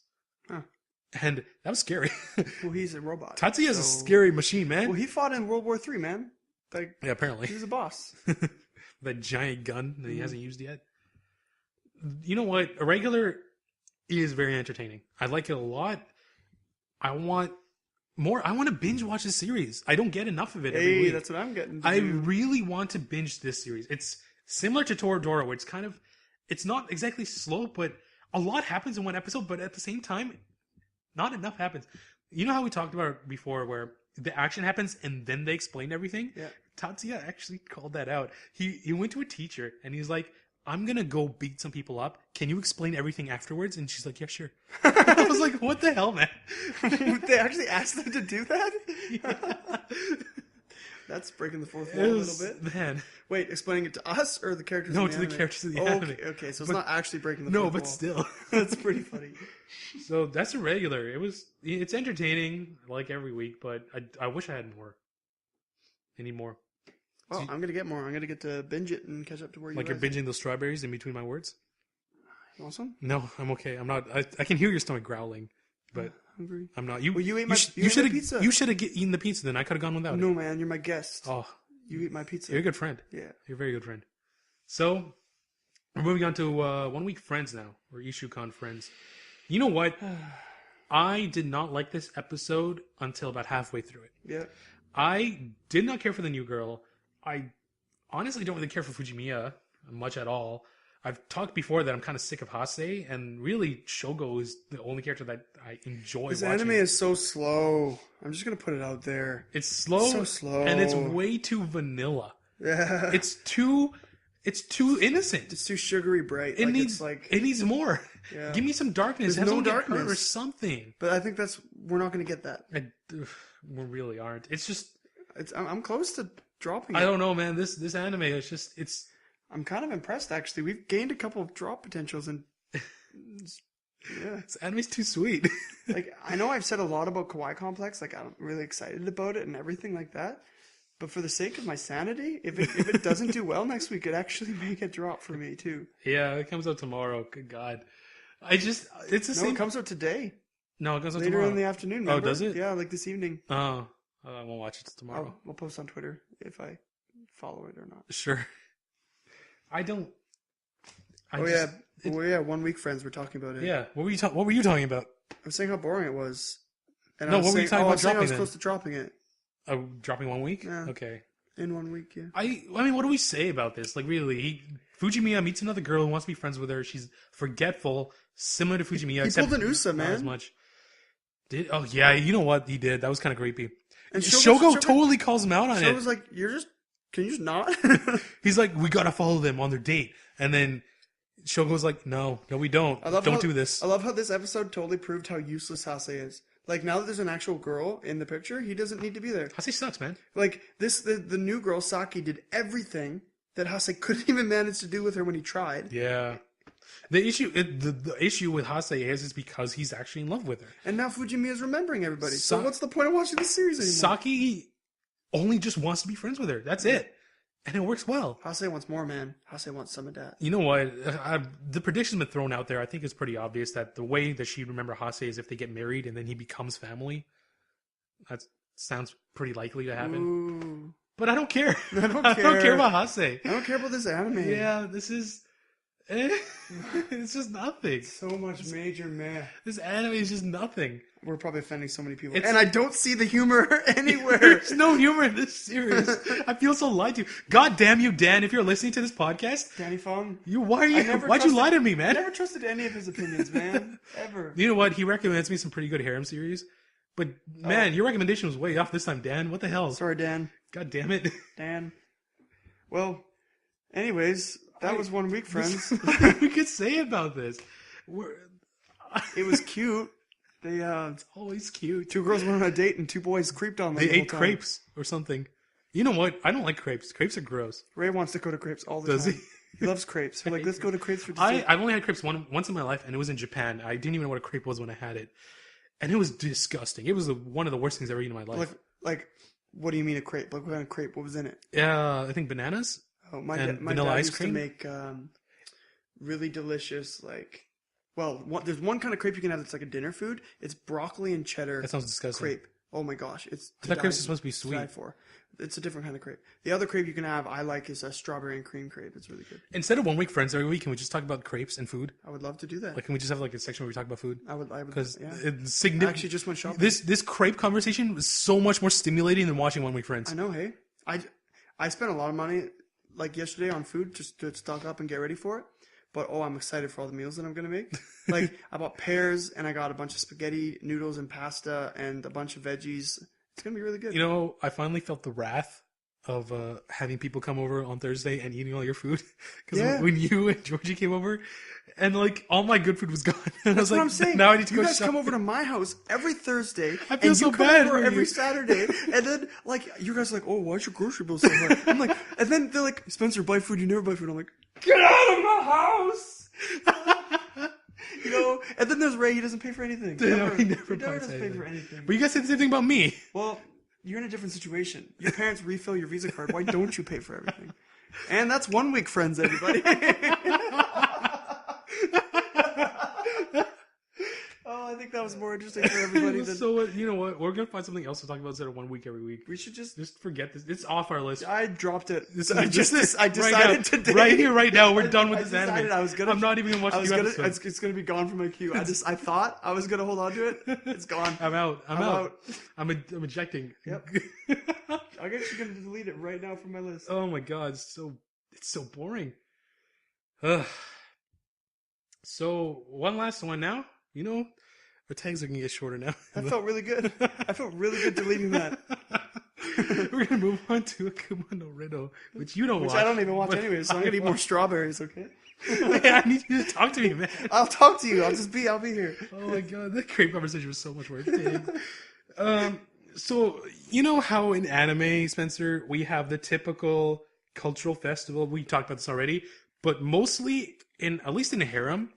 Huh. And that was scary. Well, he's a robot. Tatsuya is a scary machine, man. Well, he fought in World War III, man. Like, yeah, apparently. He's a boss. That giant gun that he hasn't used yet. You know what? Irregular is very entertaining. I like it a lot. I want more. I want to binge watch this series. I don't get enough of it every week. That's what I'm getting. I really want to binge this series. It's similar to Toradora, where it's not exactly slow, but a lot happens in one episode, but at the same time, not enough happens. You know how we talked about before where the action happens and then they explain everything? Yeah. Tatsuya actually called that out. He went to a teacher and he's like, I'm going to go beat some people up. Can you explain everything afterwards? And she's like, yeah, sure. I was like, what the hell, man? They actually asked them to do that? Yeah. That's breaking the fourth wall a little bit. Man. Wait, explaining it to us or the characters No, in the to anime? the characters of the anime. Okay, so it's not actually breaking the fourth wall. No, but still. That's pretty funny. So that's Irregular. It's entertaining like every week, but I wish I had more. Any more. Well, I'm going to get more. I'm going to get to binge it and catch up to where you Like you're binging those strawberries in between my words? You want some? No, I'm okay. I'm not. I can hear your stomach growling, but hungry. I'm not. Well, you ate my pizza. You should have eaten the pizza. Then I could have gone without it. No, man, you're my guest. Oh, you eat my pizza. You're a good friend. Yeah, you're a very good friend. So we're moving on to 1 week friends now, or Ishukan friends. You know what? I did not like this episode until about halfway through it. Yeah. I did not care for the new girl. I honestly don't really care for Fujimiya much at all. I've talked before that I'm kind of sick of Hase, and really Shogo is the only character that I enjoy this watching. Anime is so slow. I'm just going to put it out there. It's slow. So slow. And it's way too vanilla. Yeah. It's too innocent. It's too sugary bright. It needs more. Yeah. Give me some darkness. There's no darkness or something. But I think we're not going to get that. We really aren't. It's just... I'm close to dropping it. I don't know, man. This anime is just... I'm kind of impressed, actually. We've gained a couple of drop potentials, and yeah, this anime's too sweet. Like, I know I've said a lot about Kawaii Complex. Like, I'm really excited about it and everything like that. But for the sake of my sanity, if it doesn't do well next week, it actually may get dropped for me too. Yeah, it comes out tomorrow. Good God, it's the same. No, it comes out today. No, it comes out later tomorrow. in the afternoon. Remember? Oh, does it? Yeah, like this evening. Oh, I won't watch it tomorrow. I'll post on Twitter if I follow it or not. Sure. I don't. Oh yeah, 1 week friends. We're talking about it. Yeah, what were you talking about? I was saying how boring it was. And no, what were you talking about dropping? I was close to dropping it. Oh, dropping 1 week? Yeah. Okay. In 1 week, yeah. I mean, what do we say about this? Like, really, Fujimiya meets another girl who wants to be friends with her. She's forgetful, similar to Fujimiya. He pulled an Usa, man. Not as much. Oh yeah, you know what he did? That was kind of creepy. And Shogo totally calls him out on it. Shogo's like, can you just not? He's like, we gotta follow them on their date. And then Shogo's like, no, we don't. Don't do this. I love how this episode totally proved how useless Hase is. Like, now that there's an actual girl in the picture, he doesn't need to be there. Hase sucks, man. Like, the new girl, Saki, did everything that Hase couldn't even manage to do with her when he tried. Yeah. The issue with Hase is because he's actually in love with her. And now Fujimiya's remembering everybody. So what's the point of watching this series anymore? Saki only just wants to be friends with her. That's it. And it works well. Hase wants more, man. Hase wants some of that. You know what? The prediction's been thrown out there. I think it's pretty obvious that the way that she'd remember Hase is if they get married and then he becomes family. That sounds pretty likely to happen. Ooh. But I don't care. I don't care. I don't care about Hase. I don't care about this anime. Yeah, this is... It's just nothing. So much major meh. This anime is just nothing. We're probably offending so many people. And I don't see the humor anywhere. There's no humor in this series. I feel so lied to. God damn you, Dan, if you're listening to this podcast. Danny Fong. Why'd you lie to me, man? I never trusted any of his opinions, man. Ever. You know what? He recommends me some pretty good harem series. But, man, your recommendation was way off this time, Dan. What the hell? Sorry, Dan. God damn it. Dan. Well, anyways, that was 1 week, friends. We could say about this. It was cute. It's always cute. 2 girls went on a date and 2 boys creeped on them. They ate crepes or something. You know what? I don't like crepes. Crepes are gross. Ray wants to go to crepes all the time. Does he? He loves crepes. We're like, let's go to crepes for dessert. I've only had crepes once in my life, and it was in Japan. I didn't even know what a crepe was when I had it. And it was disgusting. It was one of the worst things I've ever eaten in my life. Like, what do you mean a crepe? Like, what kind of crepe? What was in it? I think bananas. Oh, my vanilla dad ice used cream? to make really delicious, there's one kind of crepe you can have that's like a dinner food. It's broccoli and cheddar. That sounds disgusting. Crepe. Oh my gosh, it's. I thought crepes are supposed to be sweet. For. It's a different kind of crepe. The other crepe you can have, I like, is a strawberry and cream crepe. It's really good. Instead of 1 week friends every week, can we just talk about crepes and food? I would love to do that. Like, can we just have like a section where we talk about food? I would. Because yeah. it's significant. I actually just went shopping. This crepe conversation was so much more stimulating than watching 1 week friends. I know. Hey, I spent a lot of money like yesterday on food just to stock up and get ready for it. But I'm excited for all the meals that I'm gonna make. Like, I bought pears and I got a bunch of spaghetti, noodles, and pasta, and a bunch of veggies. It's gonna be really good. You know, I finally felt the wrath of having people come over on Thursday and eating all your food. Because when you and Georgie came over, and like all my good food was gone. And That's I was what I'm saying. Now I need to you go guys shopping. come over to my house every Thursday. I feel and so you come bad over for every you. Saturday, and then like you guys are like, oh, why's your grocery bill so high? I'm like, and then they're like, Spencer, buy food. You never buy food. I'm like, get out of my house. You know, and then there's Ray. He doesn't pay for anything. No, he never doesn't pay for anything. But you guys said the same thing about me. Well, you're in a different situation. Your parents refill your Visa card. Why don't you pay for everything? And that's 1 week, friends, everybody. I think that was more interesting for everybody. So, you know what? We're going to find something else to talk about instead of 1 week every week. We should just forget this. It's off our list. I dropped it. I decided today. Right here, right now, we're done with this anime. I'm not even going to watch the episode. It's going to be gone from my queue. I thought I was going to hold on to it. It's gone. I'm out. I'm out. I'm ejecting. Yep. I'm actually going to delete it right now from my list. Oh my god, it's so boring. So, one last one now. You know, our tags are going to get shorter now. That felt really good. I felt really good deleting that. We're going to move on to Akuma no Riddle, which you don't watch. Which I don't even watch anyway, so I'm going to eat more strawberries, okay? I need you to talk to me, man. I'll talk to you. I'll be here. Oh my god, that crepe conversation was so much more entertaining. So, you know how in anime, Spencer, we have the typical cultural festival. We talked about this already. But mostly, at least in a harem,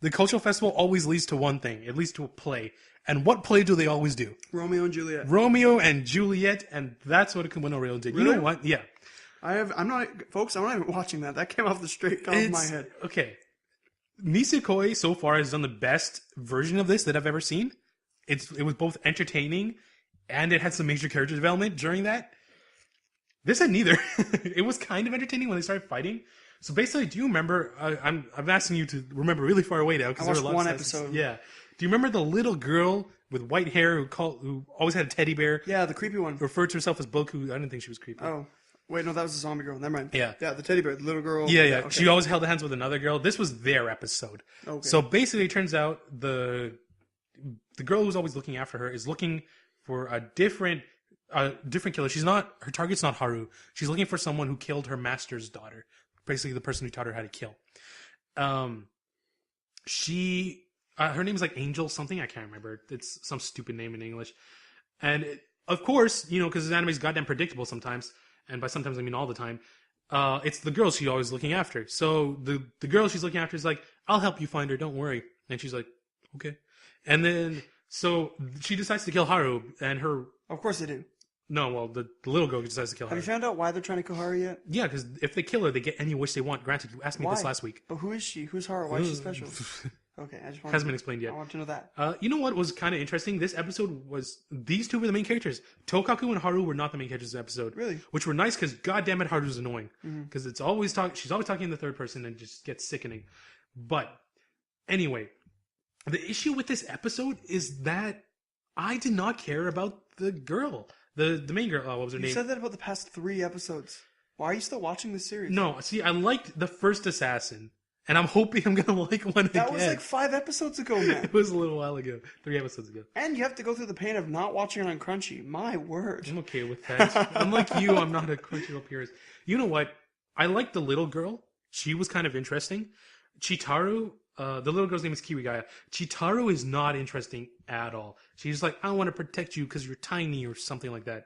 the cultural festival always leads to one thing. It leads to a play. And what play do they always do? Romeo and Juliet. Romeo and Juliet, and that's what Akuma no Riddle did. Really? You know what? Yeah. I'm not even watching that. That came off the straight top of my head. Okay. Nisekoi so far has done the best version of this that I've ever seen. It was both entertaining and it had some major character development during that. This had neither. It was kind of entertaining when they started fighting. So basically, do you remember? I'm asking you to remember really far away now because I watched one episode. Yeah. Do you remember the little girl with white hair who always had a teddy bear? Yeah, the creepy one. Referred to herself as Boku. I didn't think she was creepy. Oh. Wait, no, that was a zombie girl. Never mind. Yeah. Yeah, the teddy bear, the little girl. Yeah. Okay. She always held hands with another girl. This was their episode. Okay. So basically, it turns out the girl who's always looking after her is looking for a different killer. Her target's not Haru. She's looking for someone who killed her master's daughter. Basically, the person who taught her how to kill. Her name is like Angel something. I can't remember. It's some stupid name in English. And of course, because this anime is goddamn predictable sometimes. And by sometimes I mean all the time. It's the girl she's always looking after. So the girl she's looking after is like, I'll help you find her. Don't worry. And she's like, okay. And then, so she decides to kill Haru and her... Of course they do. No, well, the little girl decides to kill Haru. Have you found out why they're trying to kill Haru yet? Yeah, because if they kill her, they get any wish they want. Granted, you asked me this last week. But who is she? Who's Haru? Why is she special? Okay, I just want Hasn't been explained yet. I want to know that. You know what was kind of interesting? This episode was these two were the main characters. Tokaku and Haru were not the main characters of the episode. Really? Which were nice because goddamn it, Haru's annoying. Because it's always she's always talking in the third person and just gets sickening. But anyway, the issue with this episode is that I did not care about the girl, the main girl. Oh, what was her name? You said that about the past 3 episodes. Why are you still watching this series? No, see, I liked the first assassin. And I'm hoping I'm going to like one again. That was like 5 episodes ago, man. It was a little while ago. 3 episodes ago. And you have to go through the pain of not watching it on Crunchy. My word. I'm okay with that. Unlike you, I'm not a Crunchyroll purist. You know what? I like the little girl. She was kind of interesting. Chitaru, the little girl's name is Kirigaya. Chitaru is not interesting at all. She's like, I want to protect you because you're tiny or something like that.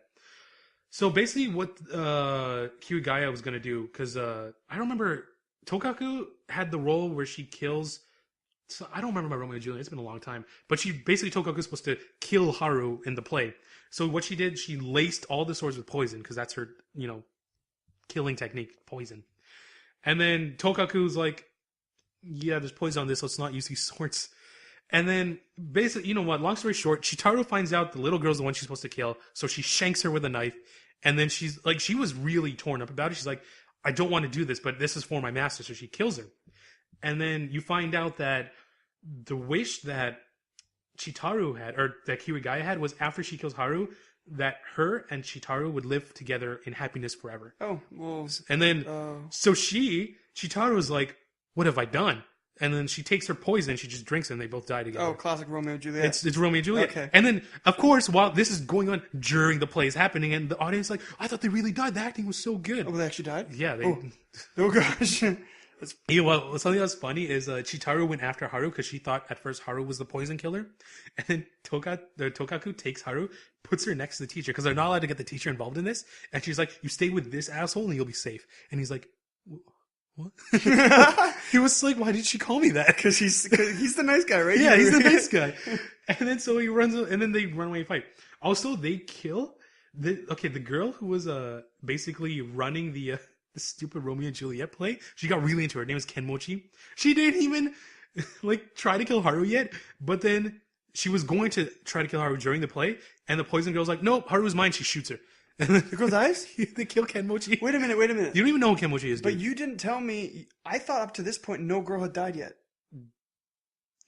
So basically what Kirigaya was going to do, because I don't remember... Tokaku had the role where she kills... So I don't remember my Romeo and Juliet. It's been a long time. But she basically, Tokaku's supposed to kill Haru in the play. So what she did, she laced all the swords with poison, because that's her, killing technique, poison. And then Tokaku's like, yeah, there's poison on this, let's not use these swords. And then, basically, you know what, long story short, Chitaru finds out the little girl's the one she's supposed to kill, so she shanks her with a knife. And then she's like, she was really torn up about it. She's like, I don't want to do this, but this is for my master, so she kills her. And then you find out that the wish that Chitaru had, or that Kirigaya had, was after she kills Haru, that her and Chitaru would live together in happiness forever. Oh, well... And then, so Chitaru's like, what have I done? And then she takes her poison, she just drinks it, and they both die together. Oh, classic Romeo and Juliet. It's Romeo and Juliet. Okay. And then, of course, while this is going on during the play is happening, and the audience is like, I thought they really died. The acting was so good. Oh, they actually died? Yeah. Oh gosh. You know what? Something that's funny is Chitaru went after Haru because she thought at first Haru was the poison killer. And then Tokaku takes Haru, puts her next to the teacher because they're not allowed to get the teacher involved in this. And she's like, you stay with this asshole and you'll be safe. And he's like... What? He was like, why did she call me that? Because he's the nice guy, right? Yeah, he's the nice guy. And then so he runs, and then they run away and fight. Also, they kill the girl who was basically running the stupid Romeo and Juliet play. She got really into her. Her name was Kenmochi. She didn't even try to kill Haru yet, but then she was going to try to kill Haru during the play, and the poison girl's like, nope, Haru's mine. She shoots her. And then the girl dies? They kill Kenmochi. Wait a minute. You don't even know who Kenmochi is, dude. But you didn't tell me. I thought up to this point no girl had died yet.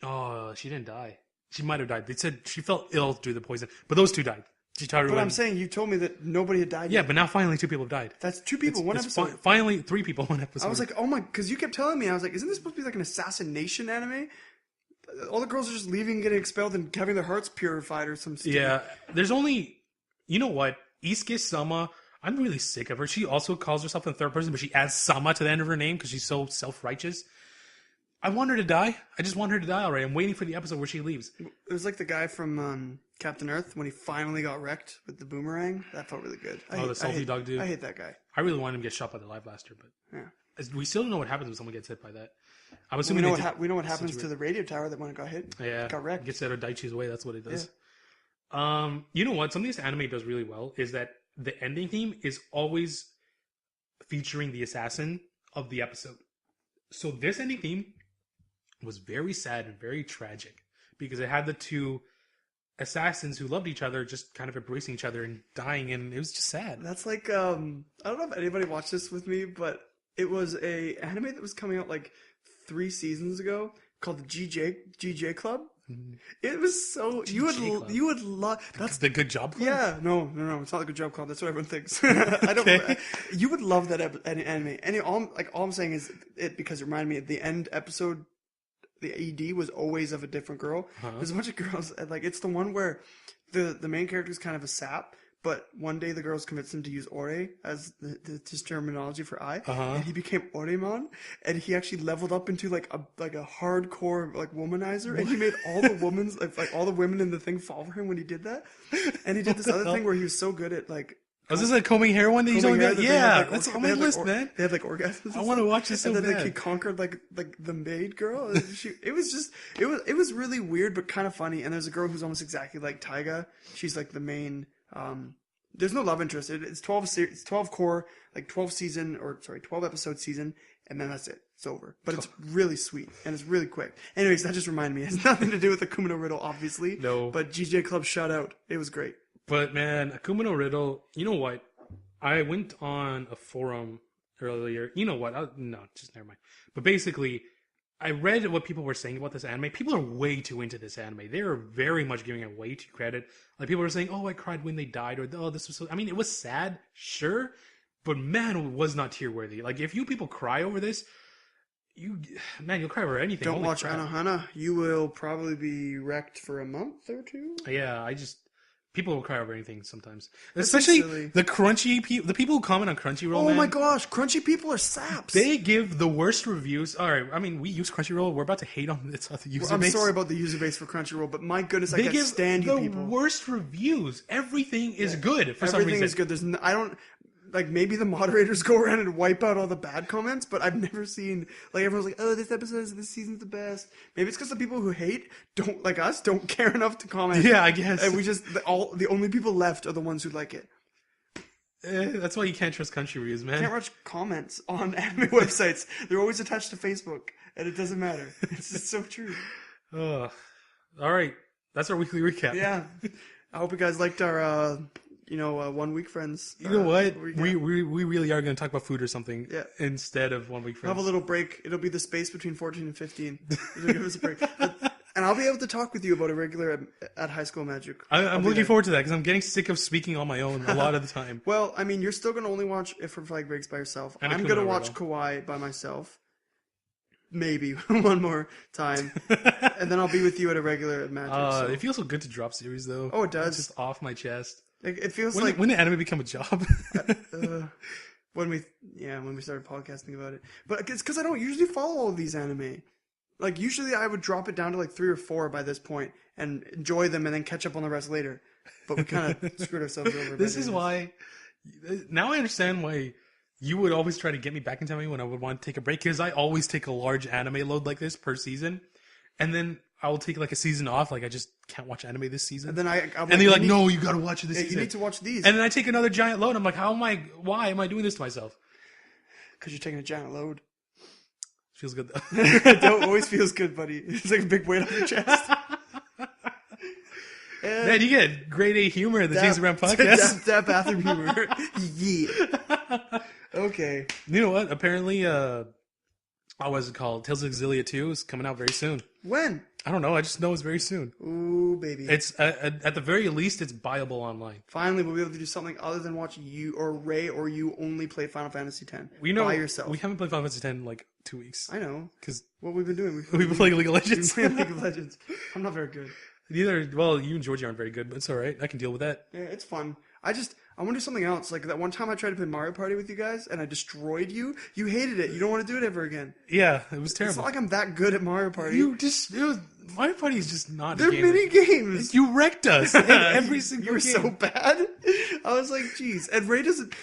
Oh, she didn't die. She might have died. They said she felt ill due to the poison. But those two died. Chitaru but I'm saying you told me that nobody had died yet. Yeah, but now finally 2 people have died. That's 2 people, one episode. Finally 3 people, 1 episode. I was like, oh my... Because you kept telling me, I was like, isn't this supposed to be like an assassination anime? All the girls are just leaving, getting expelled, and having their hearts purified or some stuff. Yeah, there's only... You know what? Isuke-sama... I'm really sick of her. She also calls herself in third person, but she adds Sama to the end of her name because she's so self-righteous. I want her to die. I just want her to die already. I'm waiting for the episode where she leaves. It was like the guy from Captain Earth when he finally got wrecked with the boomerang. That felt really good. The salty dog dude? I hate that guy. I really wanted him to get shot by the live blaster, but yeah. We still don't know what happens when someone gets hit by that. I'm assuming we know what happens to the radio tower that when it got hit. Yeah. Got wrecked. Gets out of Daichi's way. That's what it does. Yeah. You know what? Something this anime does really well is that the ending theme is always featuring the assassin of the episode. So this ending theme was very sad and very tragic because it had the 2 assassins who loved each other just kind of embracing each other and dying, and it was just sad. That's like I don't know if anybody watched this with me, but it was a anime that was coming out like 3 seasons ago called the GJ Club. It was so you would love that's the Good Job Club. Yeah, no, it's not the Good Job Club. That's what everyone thinks. I don't. Okay. You would love that anime. And all I'm saying is it because it reminded me of the end episode. The ED was always of a different girl. There's a bunch of girls. Like it's the one where the main character is kind of a sap. But one day the girls convinced him to use ore as his terminology for eye, and he became Oremon, and he actually leveled up into like a hardcore like womanizer, and he made all the all the women in the thing fall for him when he did that, and he did this other thing where he was so good at like. Was this a combing hair one that he's talking about? Yeah, that's on my list, man. They had like orgasms. I want to watch this so bad. And then bad. he conquered like the maid girl. It was really weird but kind of funny. And there's a girl who's almost exactly like Taiga. She's like the main. There's no love interest. It's 12 core, like 12 episode season, and then that's it. It's over. But it's really sweet, and it's really quick. Anyways, that just reminded me. It has nothing to do with Akuma no Riddle, obviously. No. But GJ Club shout out. It was great. But man, Akuma no Riddle, you know what? I went on a forum earlier. You know what? No, just never mind. But basically, I read what people were saying about this anime. People are way too into this anime. They are very much giving it way too credit. Like, people were saying, oh, I cried when they died, or, oh, this was so... I mean, it was sad, sure, but man, it was not tear-worthy. Like, if you people cry over this, you'll cry over anything. Don't Holy watch crap. Anohana. You will probably be wrecked for a month or two. Yeah, people will cry over anything sometimes. This is Especially silly. the people who comment on Crunchyroll, Oh man. my gosh, Crunchy people are saps. They give the worst reviews. All right, I mean, we use Crunchyroll. We're about to hate on its other user I'm base. sorry about the user base for Crunchyroll, but my goodness, I They can't give stand you the people. worst reviews. Everything is good for some Everything reason. is good. I don't... Like, maybe the moderators go around and wipe out all the bad comments, but I've never seen... Like, everyone's like, oh, this season's the best. Maybe it's because the people who hate, don't care enough to comment. Yeah, I guess. And we just... The only people left are the ones who like it. That's why you can't trust country reviews, man. Can't watch comments on anime websites. They're always attached to Facebook, and it doesn't matter. It's just so true. All right, that's our weekly recap. Yeah. I hope you guys liked our... 1 week friends. You know what? recap. We really are going to talk about food or something instead of 1 week We'll friends. have a little break. It'll be the space between 14 and 15. It'll give us a break. And I'll be able to talk with you about Irregular at High School Magic. I'm looking forward to that because I'm getting sick of speaking on my own a lot of the time. Well, I mean, you're still going to only watch If for Flag Breaks by yourself. And I'm Akuma going to no watch Riddle. Kawaii by myself. Maybe one more time. And then I'll be with you at Irregular at Magic. It feels so good to drop series, though. Oh, it does. It's just off my chest. It feels When did anime become a job? when we started podcasting about it. But it's because I don't usually follow all of these anime. Like, usually I would drop it down to like 3 or 4 by this point and enjoy them and then catch up on the rest later. But we kind of screwed ourselves over. This is why... Now I understand why you would always try to get me back into anime when I would want to take a break, because I always take a large anime load like this per season. And then I will take like a season off. Like, I just can't watch anime this season. And then and they're like, no, you got to watch it this season. You need to watch these. And then I take another giant load. I'm like, why am I doing this to myself? Because you're taking a giant load. Feels good though. It always feels good, buddy. It's like a big weight off your chest. Man, you get grade A humor in the James Brown podcast. That bathroom humor. Yeah. Okay. You know what? Apparently, what was it called? Tales of Xillia 2 is coming out very soon. When? I don't know. I just know it's very soon. Ooh, baby. It's at the very least, it's buyable online. Finally, we'll be able to do something other than watch you or Ray or you only play Final Fantasy X by yourself. We haven't played Final Fantasy X in like 2 weeks. I know. Because what we've been doing. we've been playing League of Legends. We've been playing League of Legends. I'm not very good. Well, you and Georgie aren't very good, but it's all right. I can deal with that. Yeah, it's fun. I want to do something else. Like that one time I tried to play Mario Party with you guys and I destroyed you. You hated it. You don't want to do it ever again. Yeah, it was terrible. It's not like I'm that good at Mario Party. Mario Party is just not They're a game. mini games. You wrecked us in every single You were game. so bad. I was like, geez. And Ray doesn't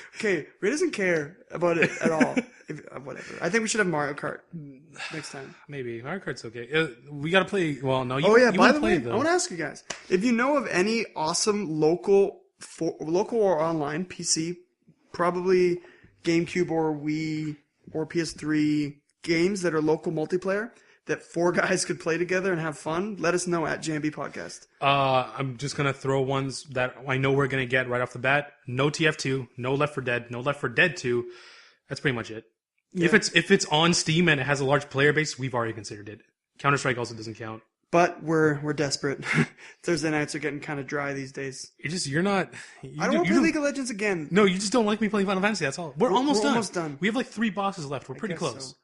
care about it at all. Whatever. I think we should have Mario Kart next time. Maybe. Mario Kart's okay. We got to play... Well, no, Oh yeah, you by the play way, it, I want to ask you guys. If you know of any awesome local or online PC, probably GameCube or Wii or PS3 games that are local multiplayer that 4 guys could play together and have fun, let us know at JMB Podcast. I'm just going to throw ones that I know we're going to get right off the bat. No TF2, no Left 4 Dead, no Left 4 Dead 2. That's pretty much it. Yeah. If it's on Steam and it has a large player base, we've already considered it. Counter-Strike also doesn't count. But we're desperate. Thursday nights are getting kind of dry these days. You're not... I don't want to play League of Legends again. No, you just don't like me playing Final Fantasy, that's all. We're almost done. We have like 3 bosses left. We're pretty close. So.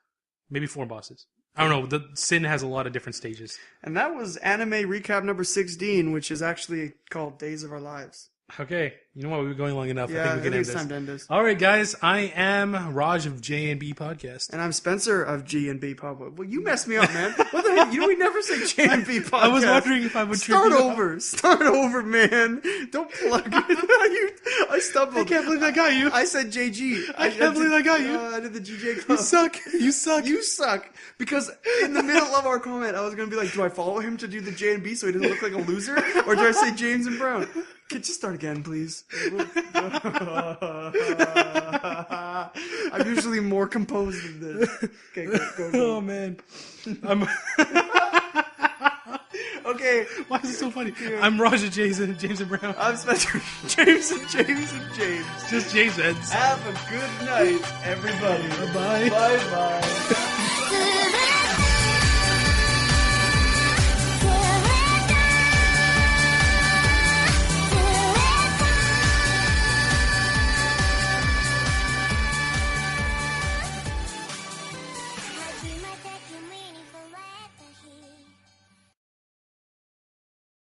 Maybe 4 bosses. I don't know. The Sin has a lot of different stages. And that was anime recap number 16, which is actually called Days of Our Lives. Okay. You know what? We've been going long enough. Yeah, I think we can end it's time to end this. All right, guys. I am Raj of J&B Podcast. And I'm Spencer of G&B Podcast. Well, you messed me up, man. What the heck? We never say J&B Podcast. I was wondering if I would Start over, man. Don't plug it. I stumbled. I can't believe I got you. I said JG. I can't believe I got you. I did the GJ Club. You suck. You suck. Because in the middle of our comment, I was going to be like, do I follow him to do the J&B so he doesn't look like a loser? Or do I say James and Brown? Could you start again, please? I'm usually more composed than this. Okay, go. Oh man, I'm. Okay. Why is it so funny? I'm Raj and James and Brown. I'm Spencer. James. Just James Eds. Have a good night, everybody. Bye. Bye.